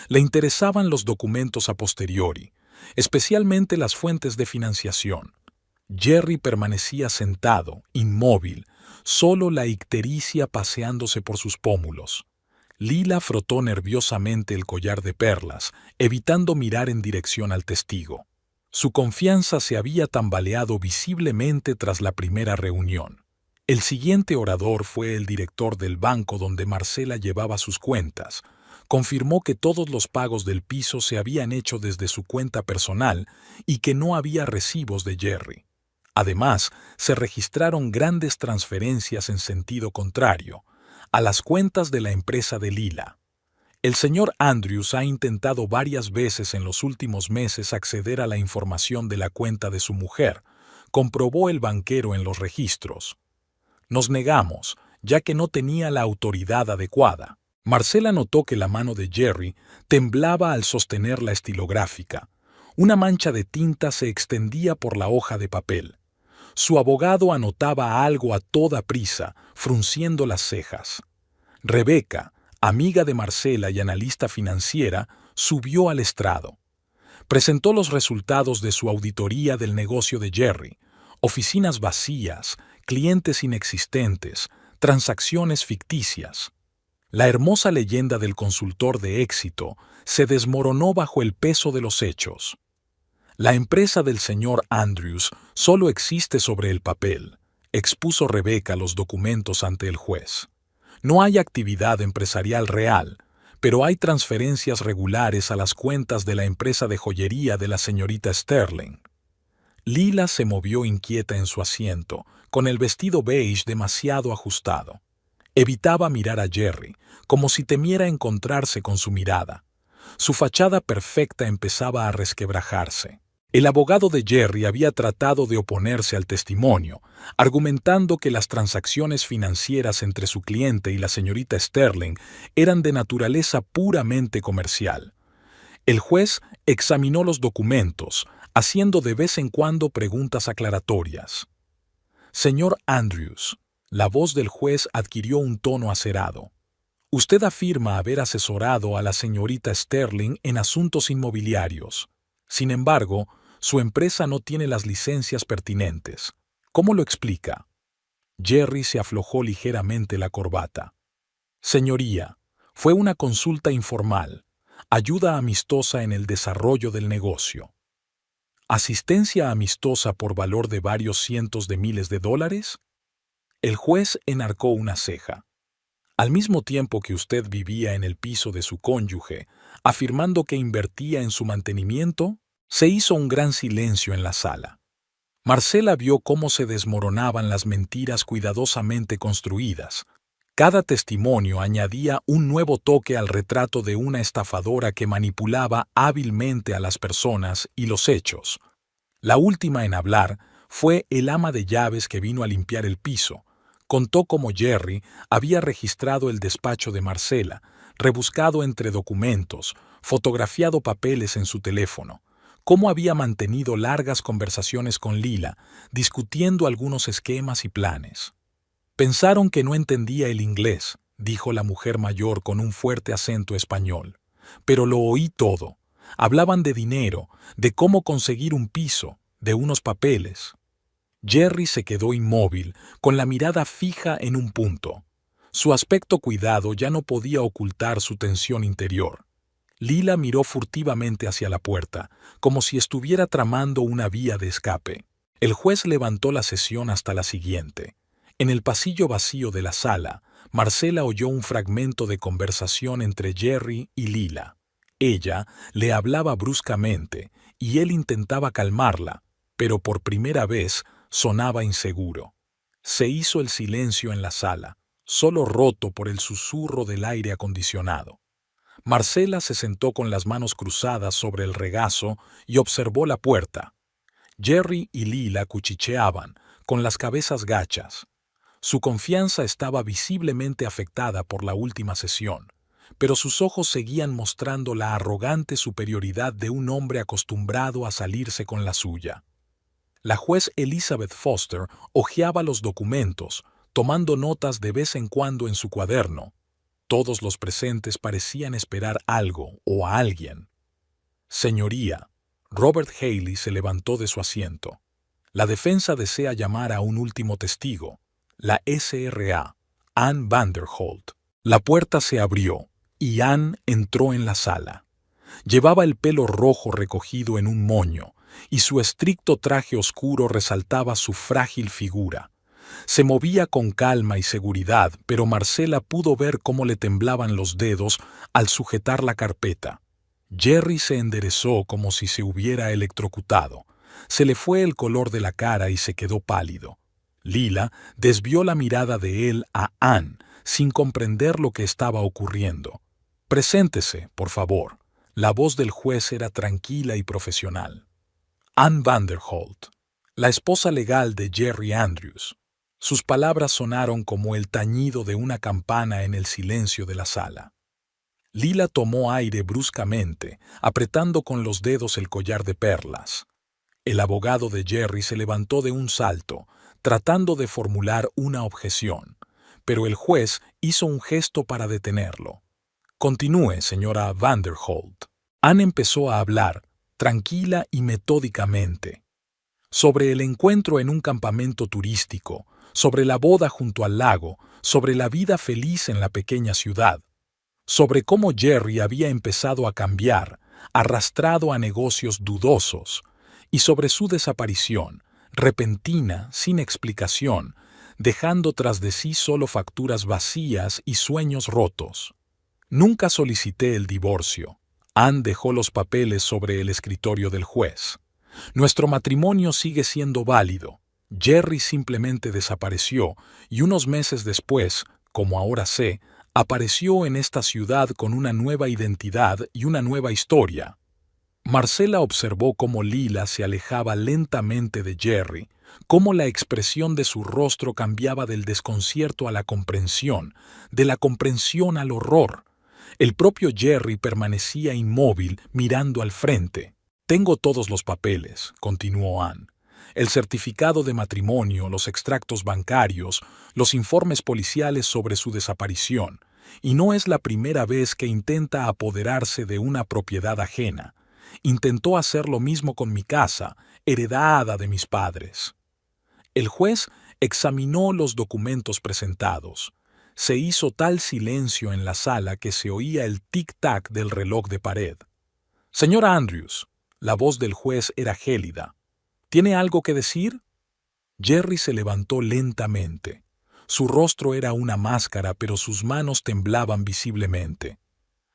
Le interesaban los documentos a posteriori, especialmente las fuentes de financiación. Jerry permanecía sentado, inmóvil, solo la ictericia paseándose por sus pómulos. Lila frotó nerviosamente el collar de perlas, evitando mirar en dirección al testigo. Su confianza se había tambaleado visiblemente tras la primera reunión. El siguiente orador fue el director del banco donde Marcela llevaba sus cuentas. Confirmó que todos los pagos del piso se habían hecho desde su cuenta personal y que no había recibos de Jerry. Además, se registraron grandes transferencias en sentido contrario, a las cuentas de la empresa de Lila. El señor Andrews ha intentado varias veces en los últimos meses acceder a la información de la cuenta de su mujer, comprobó el banquero en los registros. Nos negamos, ya que no tenía la autoridad adecuada. Marcela notó que la mano de Jerry temblaba al sostener la estilográfica. Una mancha de tinta se extendía por la hoja de papel. Su abogado anotaba algo a toda prisa, frunciendo las cejas. Rebeca, amiga de Marcela y analista financiera, subió al estrado. Presentó los resultados de su auditoría del negocio de Jerry: oficinas vacías, clientes inexistentes, transacciones ficticias. La hermosa leyenda del consultor de éxito se desmoronó bajo el peso de los hechos. La empresa del señor Andrews solo existe sobre el papel, expuso Rebeca los documentos ante el juez. No hay actividad empresarial real, pero hay transferencias regulares a las cuentas de la empresa de joyería de la señorita Sterling. Lila se movió inquieta en su asiento, con el vestido beige demasiado ajustado. Evitaba mirar a Jerry, como si temiera encontrarse con su mirada. Su fachada perfecta empezaba a resquebrajarse. El abogado de Jerry había tratado de oponerse al testimonio, argumentando que las transacciones financieras entre su cliente y la señorita Sterling eran de naturaleza puramente comercial. El juez examinó los documentos, haciendo de vez en cuando preguntas aclaratorias. Señor Andrews, la voz del juez adquirió un tono acerado. Usted afirma haber asesorado a la señorita Sterling en asuntos inmobiliarios. Sin embargo, su empresa no tiene las licencias pertinentes. ¿Cómo lo explica? Jerry se aflojó ligeramente la corbata. Señoría, fue una consulta informal, ayuda amistosa en el desarrollo del negocio. ¿Asistencia amistosa por valor de varios cientos de miles de dólares? El juez enarcó una ceja. Al mismo tiempo que usted vivía en el piso de su cónyuge, afirmando que invertía en su mantenimiento, se hizo un gran silencio en la sala. Marcela vio cómo se desmoronaban las mentiras cuidadosamente construidas. Cada testimonio añadía un nuevo toque al retrato de una estafadora que manipulaba hábilmente a las personas y los hechos. La última en hablar fue el ama de llaves que vino a limpiar el piso. Contó cómo Jerry había registrado el despacho de Marcela, rebuscado entre documentos, fotografiado papeles en su teléfono, cómo había mantenido largas conversaciones con Lila, discutiendo algunos esquemas y planes. Pensaron que no entendía el inglés, dijo la mujer mayor con un fuerte acento español. Pero lo oí todo. Hablaban de dinero, de cómo conseguir un piso, de unos papeles. Jerry se quedó inmóvil, con la mirada fija en un punto. Su aspecto cuidado ya no podía ocultar su tensión interior. Lila miró furtivamente hacia la puerta, como si estuviera tramando una vía de escape. El juez levantó la sesión hasta la siguiente. En el pasillo vacío de la sala, Marcela oyó un fragmento de conversación entre Jerry y Lila. Ella le hablaba bruscamente y él intentaba calmarla, pero por primera vez sonaba inseguro. Se hizo el silencio en la sala, solo roto por el susurro del aire acondicionado. Marcela se sentó con las manos cruzadas sobre el regazo y observó la puerta. Jerry y Lila cuchicheaban, con las cabezas gachas. Su confianza estaba visiblemente afectada por la última sesión, pero sus ojos seguían mostrando la arrogante superioridad de un hombre acostumbrado a salirse con la suya. La juez Elizabeth Foster hojeaba los documentos, tomando notas de vez en cuando en su cuaderno. Todos los presentes parecían esperar algo o a alguien. Señoría, Robert Haley se levantó de su asiento. La defensa desea llamar a un último testigo, la SRA, Ann Vanderholt. La puerta se abrió y Ann entró en la sala. Llevaba el pelo rojo recogido en un moño y su estricto traje oscuro resaltaba su frágil figura. Se movía con calma y seguridad, pero Marcela pudo ver cómo le temblaban los dedos al sujetar la carpeta. Jerry se enderezó como si se hubiera electrocutado. Se le fue el color de la cara y se quedó pálido. Lila desvió la mirada de él a Ann, sin comprender lo que estaba ocurriendo. «Preséntese, por favor». La voz del juez era tranquila y profesional. Ann Vanderholt, la esposa legal de Jerry Andrews. Sus palabras sonaron como el tañido de una campana en el silencio de la sala. Lila tomó aire bruscamente, apretando con los dedos el collar de perlas. El abogado de Jerry se levantó de un salto, tratando de formular una objeción, pero el juez hizo un gesto para detenerlo. «Continúe, señora Vanderholt». Ann empezó a hablar, tranquila y metódicamente, sobre el encuentro en un campamento turístico, sobre la boda junto al lago, sobre la vida feliz en la pequeña ciudad, sobre cómo Jerry había empezado a cambiar, arrastrado a negocios dudosos, y sobre su desaparición, repentina, sin explicación, dejando tras de sí solo facturas vacías y sueños rotos. «Nunca solicité el divorcio». Ann dejó los papeles sobre el escritorio del juez. Nuestro matrimonio sigue siendo válido. Jerry simplemente desapareció y unos meses después, como ahora sé, apareció en esta ciudad con una nueva identidad y una nueva historia. Marcela observó cómo Lila se alejaba lentamente de Jerry, cómo la expresión de su rostro cambiaba del desconcierto a la comprensión, de la comprensión al horror. El propio Jerry permanecía inmóvil, mirando al frente. «Tengo todos los papeles», continuó Ann. «El certificado de matrimonio, los extractos bancarios, los informes policiales sobre su desaparición. Y no es la primera vez que intenta apoderarse de una propiedad ajena. Intentó hacer lo mismo con mi casa, heredada de mis padres». El juez examinó los documentos presentados. Se hizo tal silencio en la sala que se oía el tic-tac del reloj de pared. «Señora Andrews», la voz del juez era gélida, «¿tiene algo que decir?» Jerry se levantó lentamente. Su rostro era una máscara, pero sus manos temblaban visiblemente.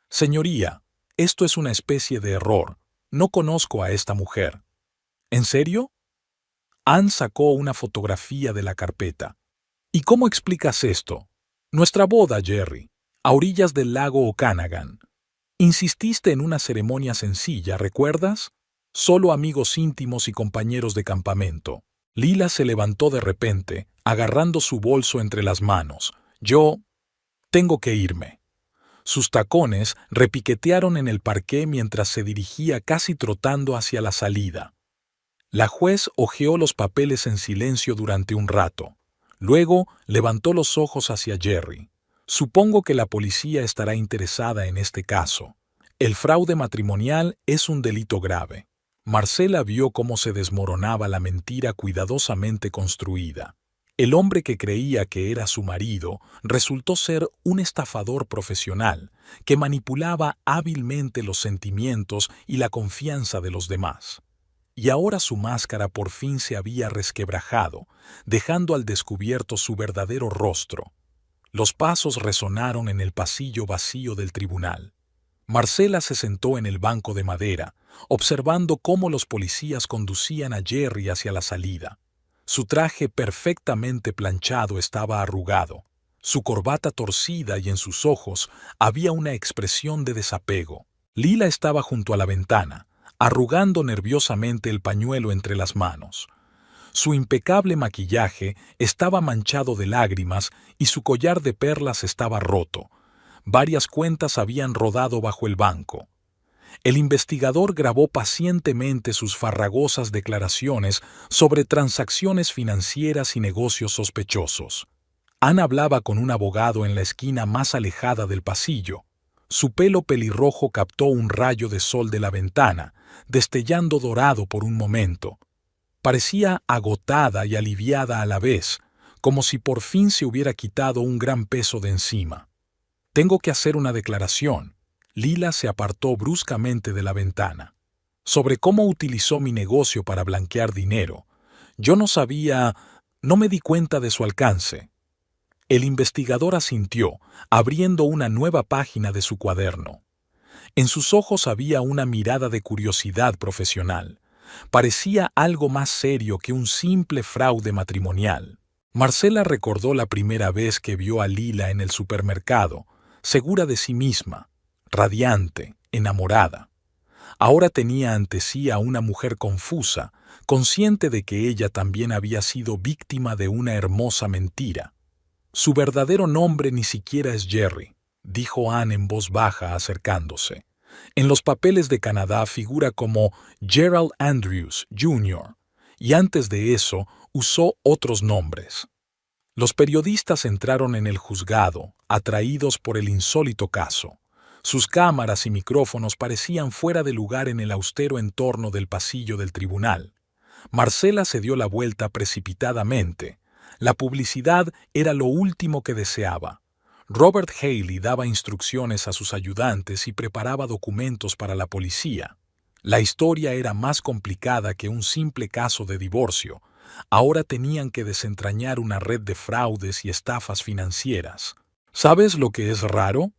«Señoría, esto es una especie de error. No conozco a esta mujer». «¿En serio?» Ann sacó una fotografía de la carpeta. «¿Y cómo explicas esto?» «Nuestra boda, Jerry, a orillas del lago Okanagan. Insististe en una ceremonia sencilla, ¿recuerdas? Solo amigos íntimos y compañeros de campamento». Lila se levantó de repente, agarrando su bolso entre las manos. «Yo tengo que irme». Sus tacones repiquetearon en el parqué mientras se dirigía casi trotando hacia la salida. La juez hojeó los papeles en silencio durante un rato. Luego levantó los ojos hacia Jerry. «Supongo que la policía estará interesada en este caso. El fraude matrimonial es un delito grave». Marcela vio cómo se desmoronaba la mentira cuidadosamente construida. El hombre que creía que era su marido resultó ser un estafador profesional que manipulaba hábilmente los sentimientos y la confianza de los demás. Y ahora su máscara por fin se había resquebrajado, dejando al descubierto su verdadero rostro. Los pasos resonaron en el pasillo vacío del tribunal. Marcela se sentó en el banco de madera, observando cómo los policías conducían a Jerry hacia la salida. Su traje perfectamente planchado estaba arrugado, su corbata torcida y en sus ojos había una expresión de desapego. Lila estaba junto a la ventana, arrugando nerviosamente el pañuelo entre las manos. Su impecable maquillaje estaba manchado de lágrimas y su collar de perlas estaba roto. Varias cuentas habían rodado bajo el banco. El investigador grabó pacientemente sus farragosas declaraciones sobre transacciones financieras y negocios sospechosos. Ann hablaba con un abogado en la esquina más alejada del pasillo. Su pelo pelirrojo captó un rayo de sol de la ventana, destellando dorado por un momento. Parecía agotada y aliviada a la vez, como si por fin se hubiera quitado un gran peso de encima. «Tengo que hacer una declaración». Lila se apartó bruscamente de la ventana. «Sobre cómo utilizó mi negocio para blanquear dinero. Yo no me di cuenta de su alcance». El investigador asintió, abriendo una nueva página de su cuaderno. En sus ojos había una mirada de curiosidad profesional. Parecía algo más serio que un simple fraude matrimonial. Marcela recordó la primera vez que vio a Lila en el supermercado, segura de sí misma, radiante, enamorada. Ahora tenía ante sí a una mujer confusa, consciente de que ella también había sido víctima de una hermosa mentira. «Su verdadero nombre ni siquiera es Jerry», dijo Ann en voz baja acercándose. «En los papeles de Canadá figura como Gerald Andrews, Jr., y antes de eso usó otros nombres». Los periodistas entraron en el juzgado, atraídos por el insólito caso. Sus cámaras y micrófonos parecían fuera de lugar en el austero entorno del pasillo del tribunal. Marcela se dio la vuelta precipitadamente. La publicidad era lo último que deseaba. Robert Haley daba instrucciones a sus ayudantes y preparaba documentos para la policía. La historia era más complicada que un simple caso de divorcio. Ahora tenían que desentrañar una red de fraudes y estafas financieras. ¿Sabes lo que es raro?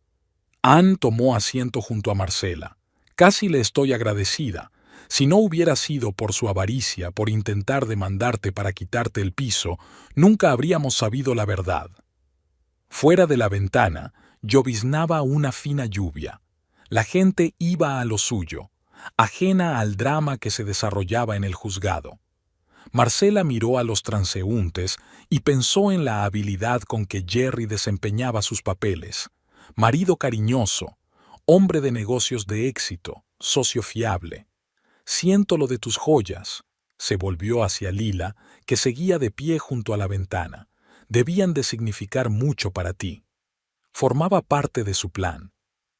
Ann tomó asiento junto a Marcela. «Casi le estoy agradecida. Si no hubiera sido por su avaricia, por intentar demandarte para quitarte el piso, nunca habríamos sabido la verdad. Fuera de la ventana, lloviznaba una fina lluvia. La gente iba a lo suyo, ajena al drama que se desarrollaba en el juzgado. Marcela miró a los transeúntes y pensó en la habilidad con que Jerry desempeñaba sus papeles. Marido cariñoso, hombre de negocios de éxito, socio fiable. Siento lo de tus joyas. Se volvió hacia Lila, que seguía de pie junto a la ventana. Debían de significar mucho para ti. Formaba parte de su plan.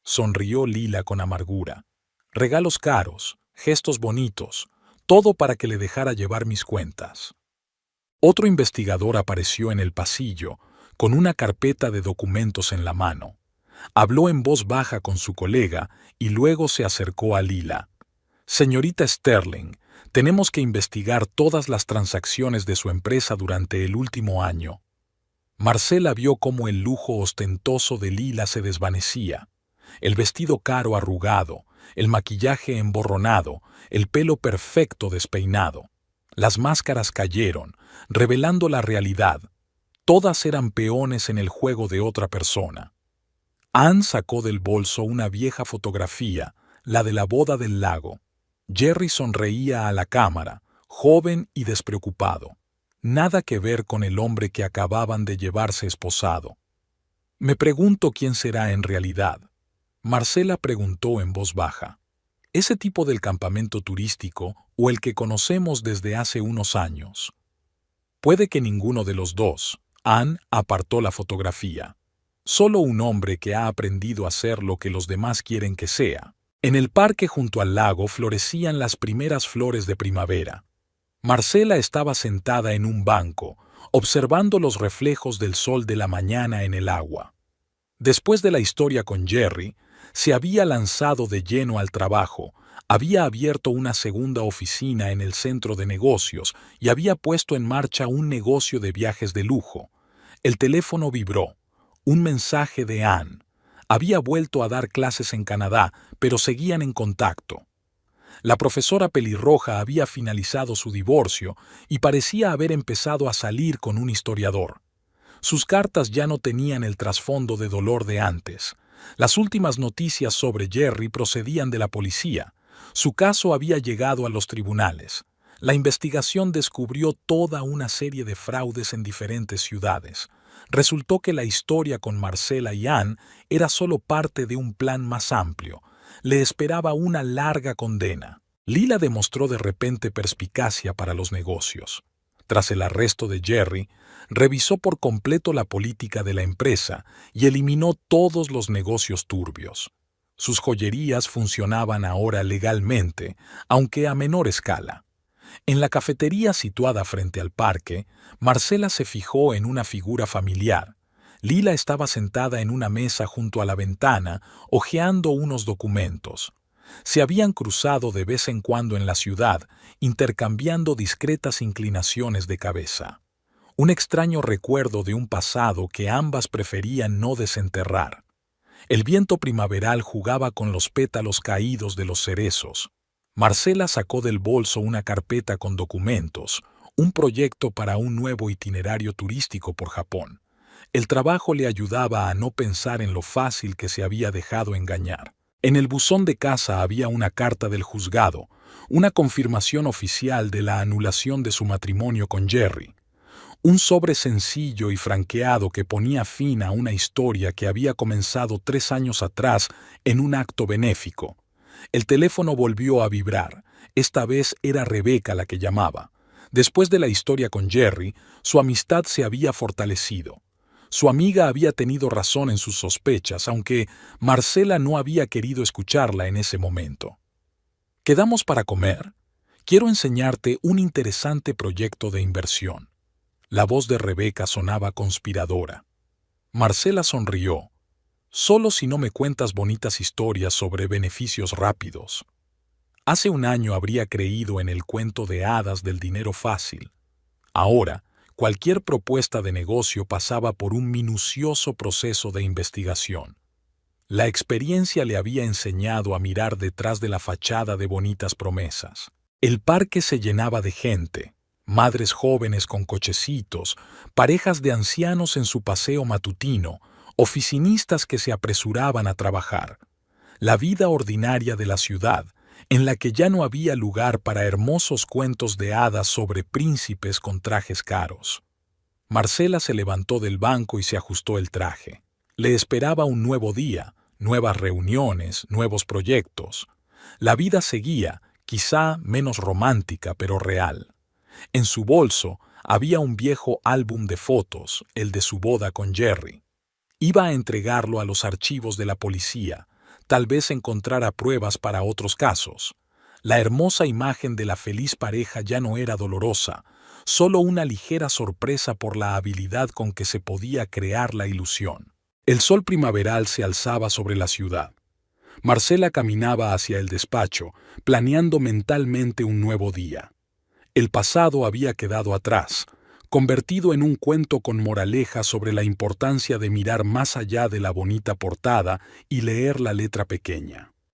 Sonrió Lila con amargura. Regalos caros, gestos bonitos, todo para que le dejara llevar mis cuentas. Otro investigador apareció en el pasillo, con una carpeta de documentos en la mano. Habló en voz baja con su colega y luego se acercó a Lila. Señorita Sterling, tenemos que investigar todas las transacciones de su empresa durante el último año. Marcela vio cómo el lujo ostentoso de Lila se desvanecía. El vestido caro arrugado, el maquillaje emborronado, el pelo perfecto despeinado. Las máscaras cayeron, revelando la realidad. Todas eran peones en el juego de otra persona. Anne sacó del bolso una vieja fotografía, la de la boda del lago. Jerry sonreía a la cámara, joven y despreocupado. Nada que ver con el hombre que acababan de llevarse esposado. Me pregunto quién será en realidad. Marcela preguntó en voz baja. ¿Ese tipo del campamento turístico o el que conocemos desde hace unos años? Puede que ninguno de los dos. Anne apartó la fotografía. Solo un hombre que ha aprendido a ser lo que los demás quieren que sea. En el parque junto al lago florecían las primeras flores de primavera. Marcela estaba sentada en un banco, observando los reflejos del sol de la mañana en el agua. Después de la historia con Jerry, se había lanzado de lleno al trabajo, había abierto una segunda oficina en el centro de negocios y había puesto en marcha un negocio de viajes de lujo. El teléfono vibró. Un mensaje de Anne. Había vuelto a dar clases en Canadá, pero seguían en contacto. La profesora pelirroja había finalizado su divorcio y parecía haber empezado a salir con un historiador. Sus cartas ya no tenían el trasfondo de dolor de antes. Las últimas noticias sobre Jerry procedían de la policía. Su caso había llegado a los tribunales. La investigación descubrió toda una serie de fraudes en diferentes ciudades. Resultó que la historia con Marcela y Anne era solo parte de un plan más amplio. Le esperaba una larga condena. Lila demostró de repente perspicacia para los negocios. Tras el arresto de Jerry, revisó por completo la política de la empresa y eliminó todos los negocios turbios. Sus joyerías funcionaban ahora legalmente, aunque a menor escala. En la cafetería situada frente al parque, Marcela se fijó en una figura familiar. Lila estaba sentada en una mesa junto a la ventana, hojeando unos documentos. Se habían cruzado de vez en cuando en la ciudad, intercambiando discretas inclinaciones de cabeza. Un extraño recuerdo de un pasado que ambas preferían no desenterrar. El viento primaveral jugaba con los pétalos caídos de los cerezos. Marcela sacó del bolso una carpeta con documentos, un proyecto para un nuevo itinerario turístico por Japón. El trabajo le ayudaba a no pensar en lo fácil que se había dejado engañar. En el buzón de casa había una carta del juzgado, una confirmación oficial de la anulación de su matrimonio con Jerry. Un sobre sencillo y franqueado que ponía fin a una historia que había comenzado 3 años atrás en un acto benéfico. El teléfono volvió a vibrar. Esta vez era Rebeca la que llamaba. Después de la historia con Jerry, su amistad se había fortalecido. Su amiga había tenido razón en sus sospechas, aunque Marcela no había querido escucharla en ese momento. ¿Quedamos para comer? Quiero enseñarte un interesante proyecto de inversión. La voz de Rebeca sonaba conspiradora. Marcela sonrió. Solo si no me cuentas bonitas historias sobre beneficios rápidos. Hace un año habría creído en el cuento de hadas del dinero fácil. Ahora, cualquier propuesta de negocio pasaba por un minucioso proceso de investigación. La experiencia le había enseñado a mirar detrás de la fachada de bonitas promesas. El parque se llenaba de gente, madres jóvenes con cochecitos, parejas de ancianos en su paseo matutino, oficinistas que se apresuraban a trabajar. La vida ordinaria de la ciudad, en la que ya no había lugar para hermosos cuentos de hadas sobre príncipes con trajes caros. Marcela se levantó del banco y se ajustó el traje. Le esperaba un nuevo día, nuevas reuniones, nuevos proyectos. La vida seguía, quizá menos romántica, pero real. En su bolso había un viejo álbum de fotos, el de su boda con Jerry. Iba a entregarlo a los archivos de la policía, tal vez encontrara pruebas para otros casos. La hermosa imagen de la feliz pareja ya no era dolorosa, solo una ligera sorpresa por la habilidad con que se podía crear la ilusión. El sol primaveral se alzaba sobre la ciudad. Marcela caminaba hacia el despacho, planeando mentalmente un nuevo día. El pasado había quedado atrás, convertido en un cuento con moraleja sobre la importancia de mirar más allá de la bonita portada y leer la letra pequeña.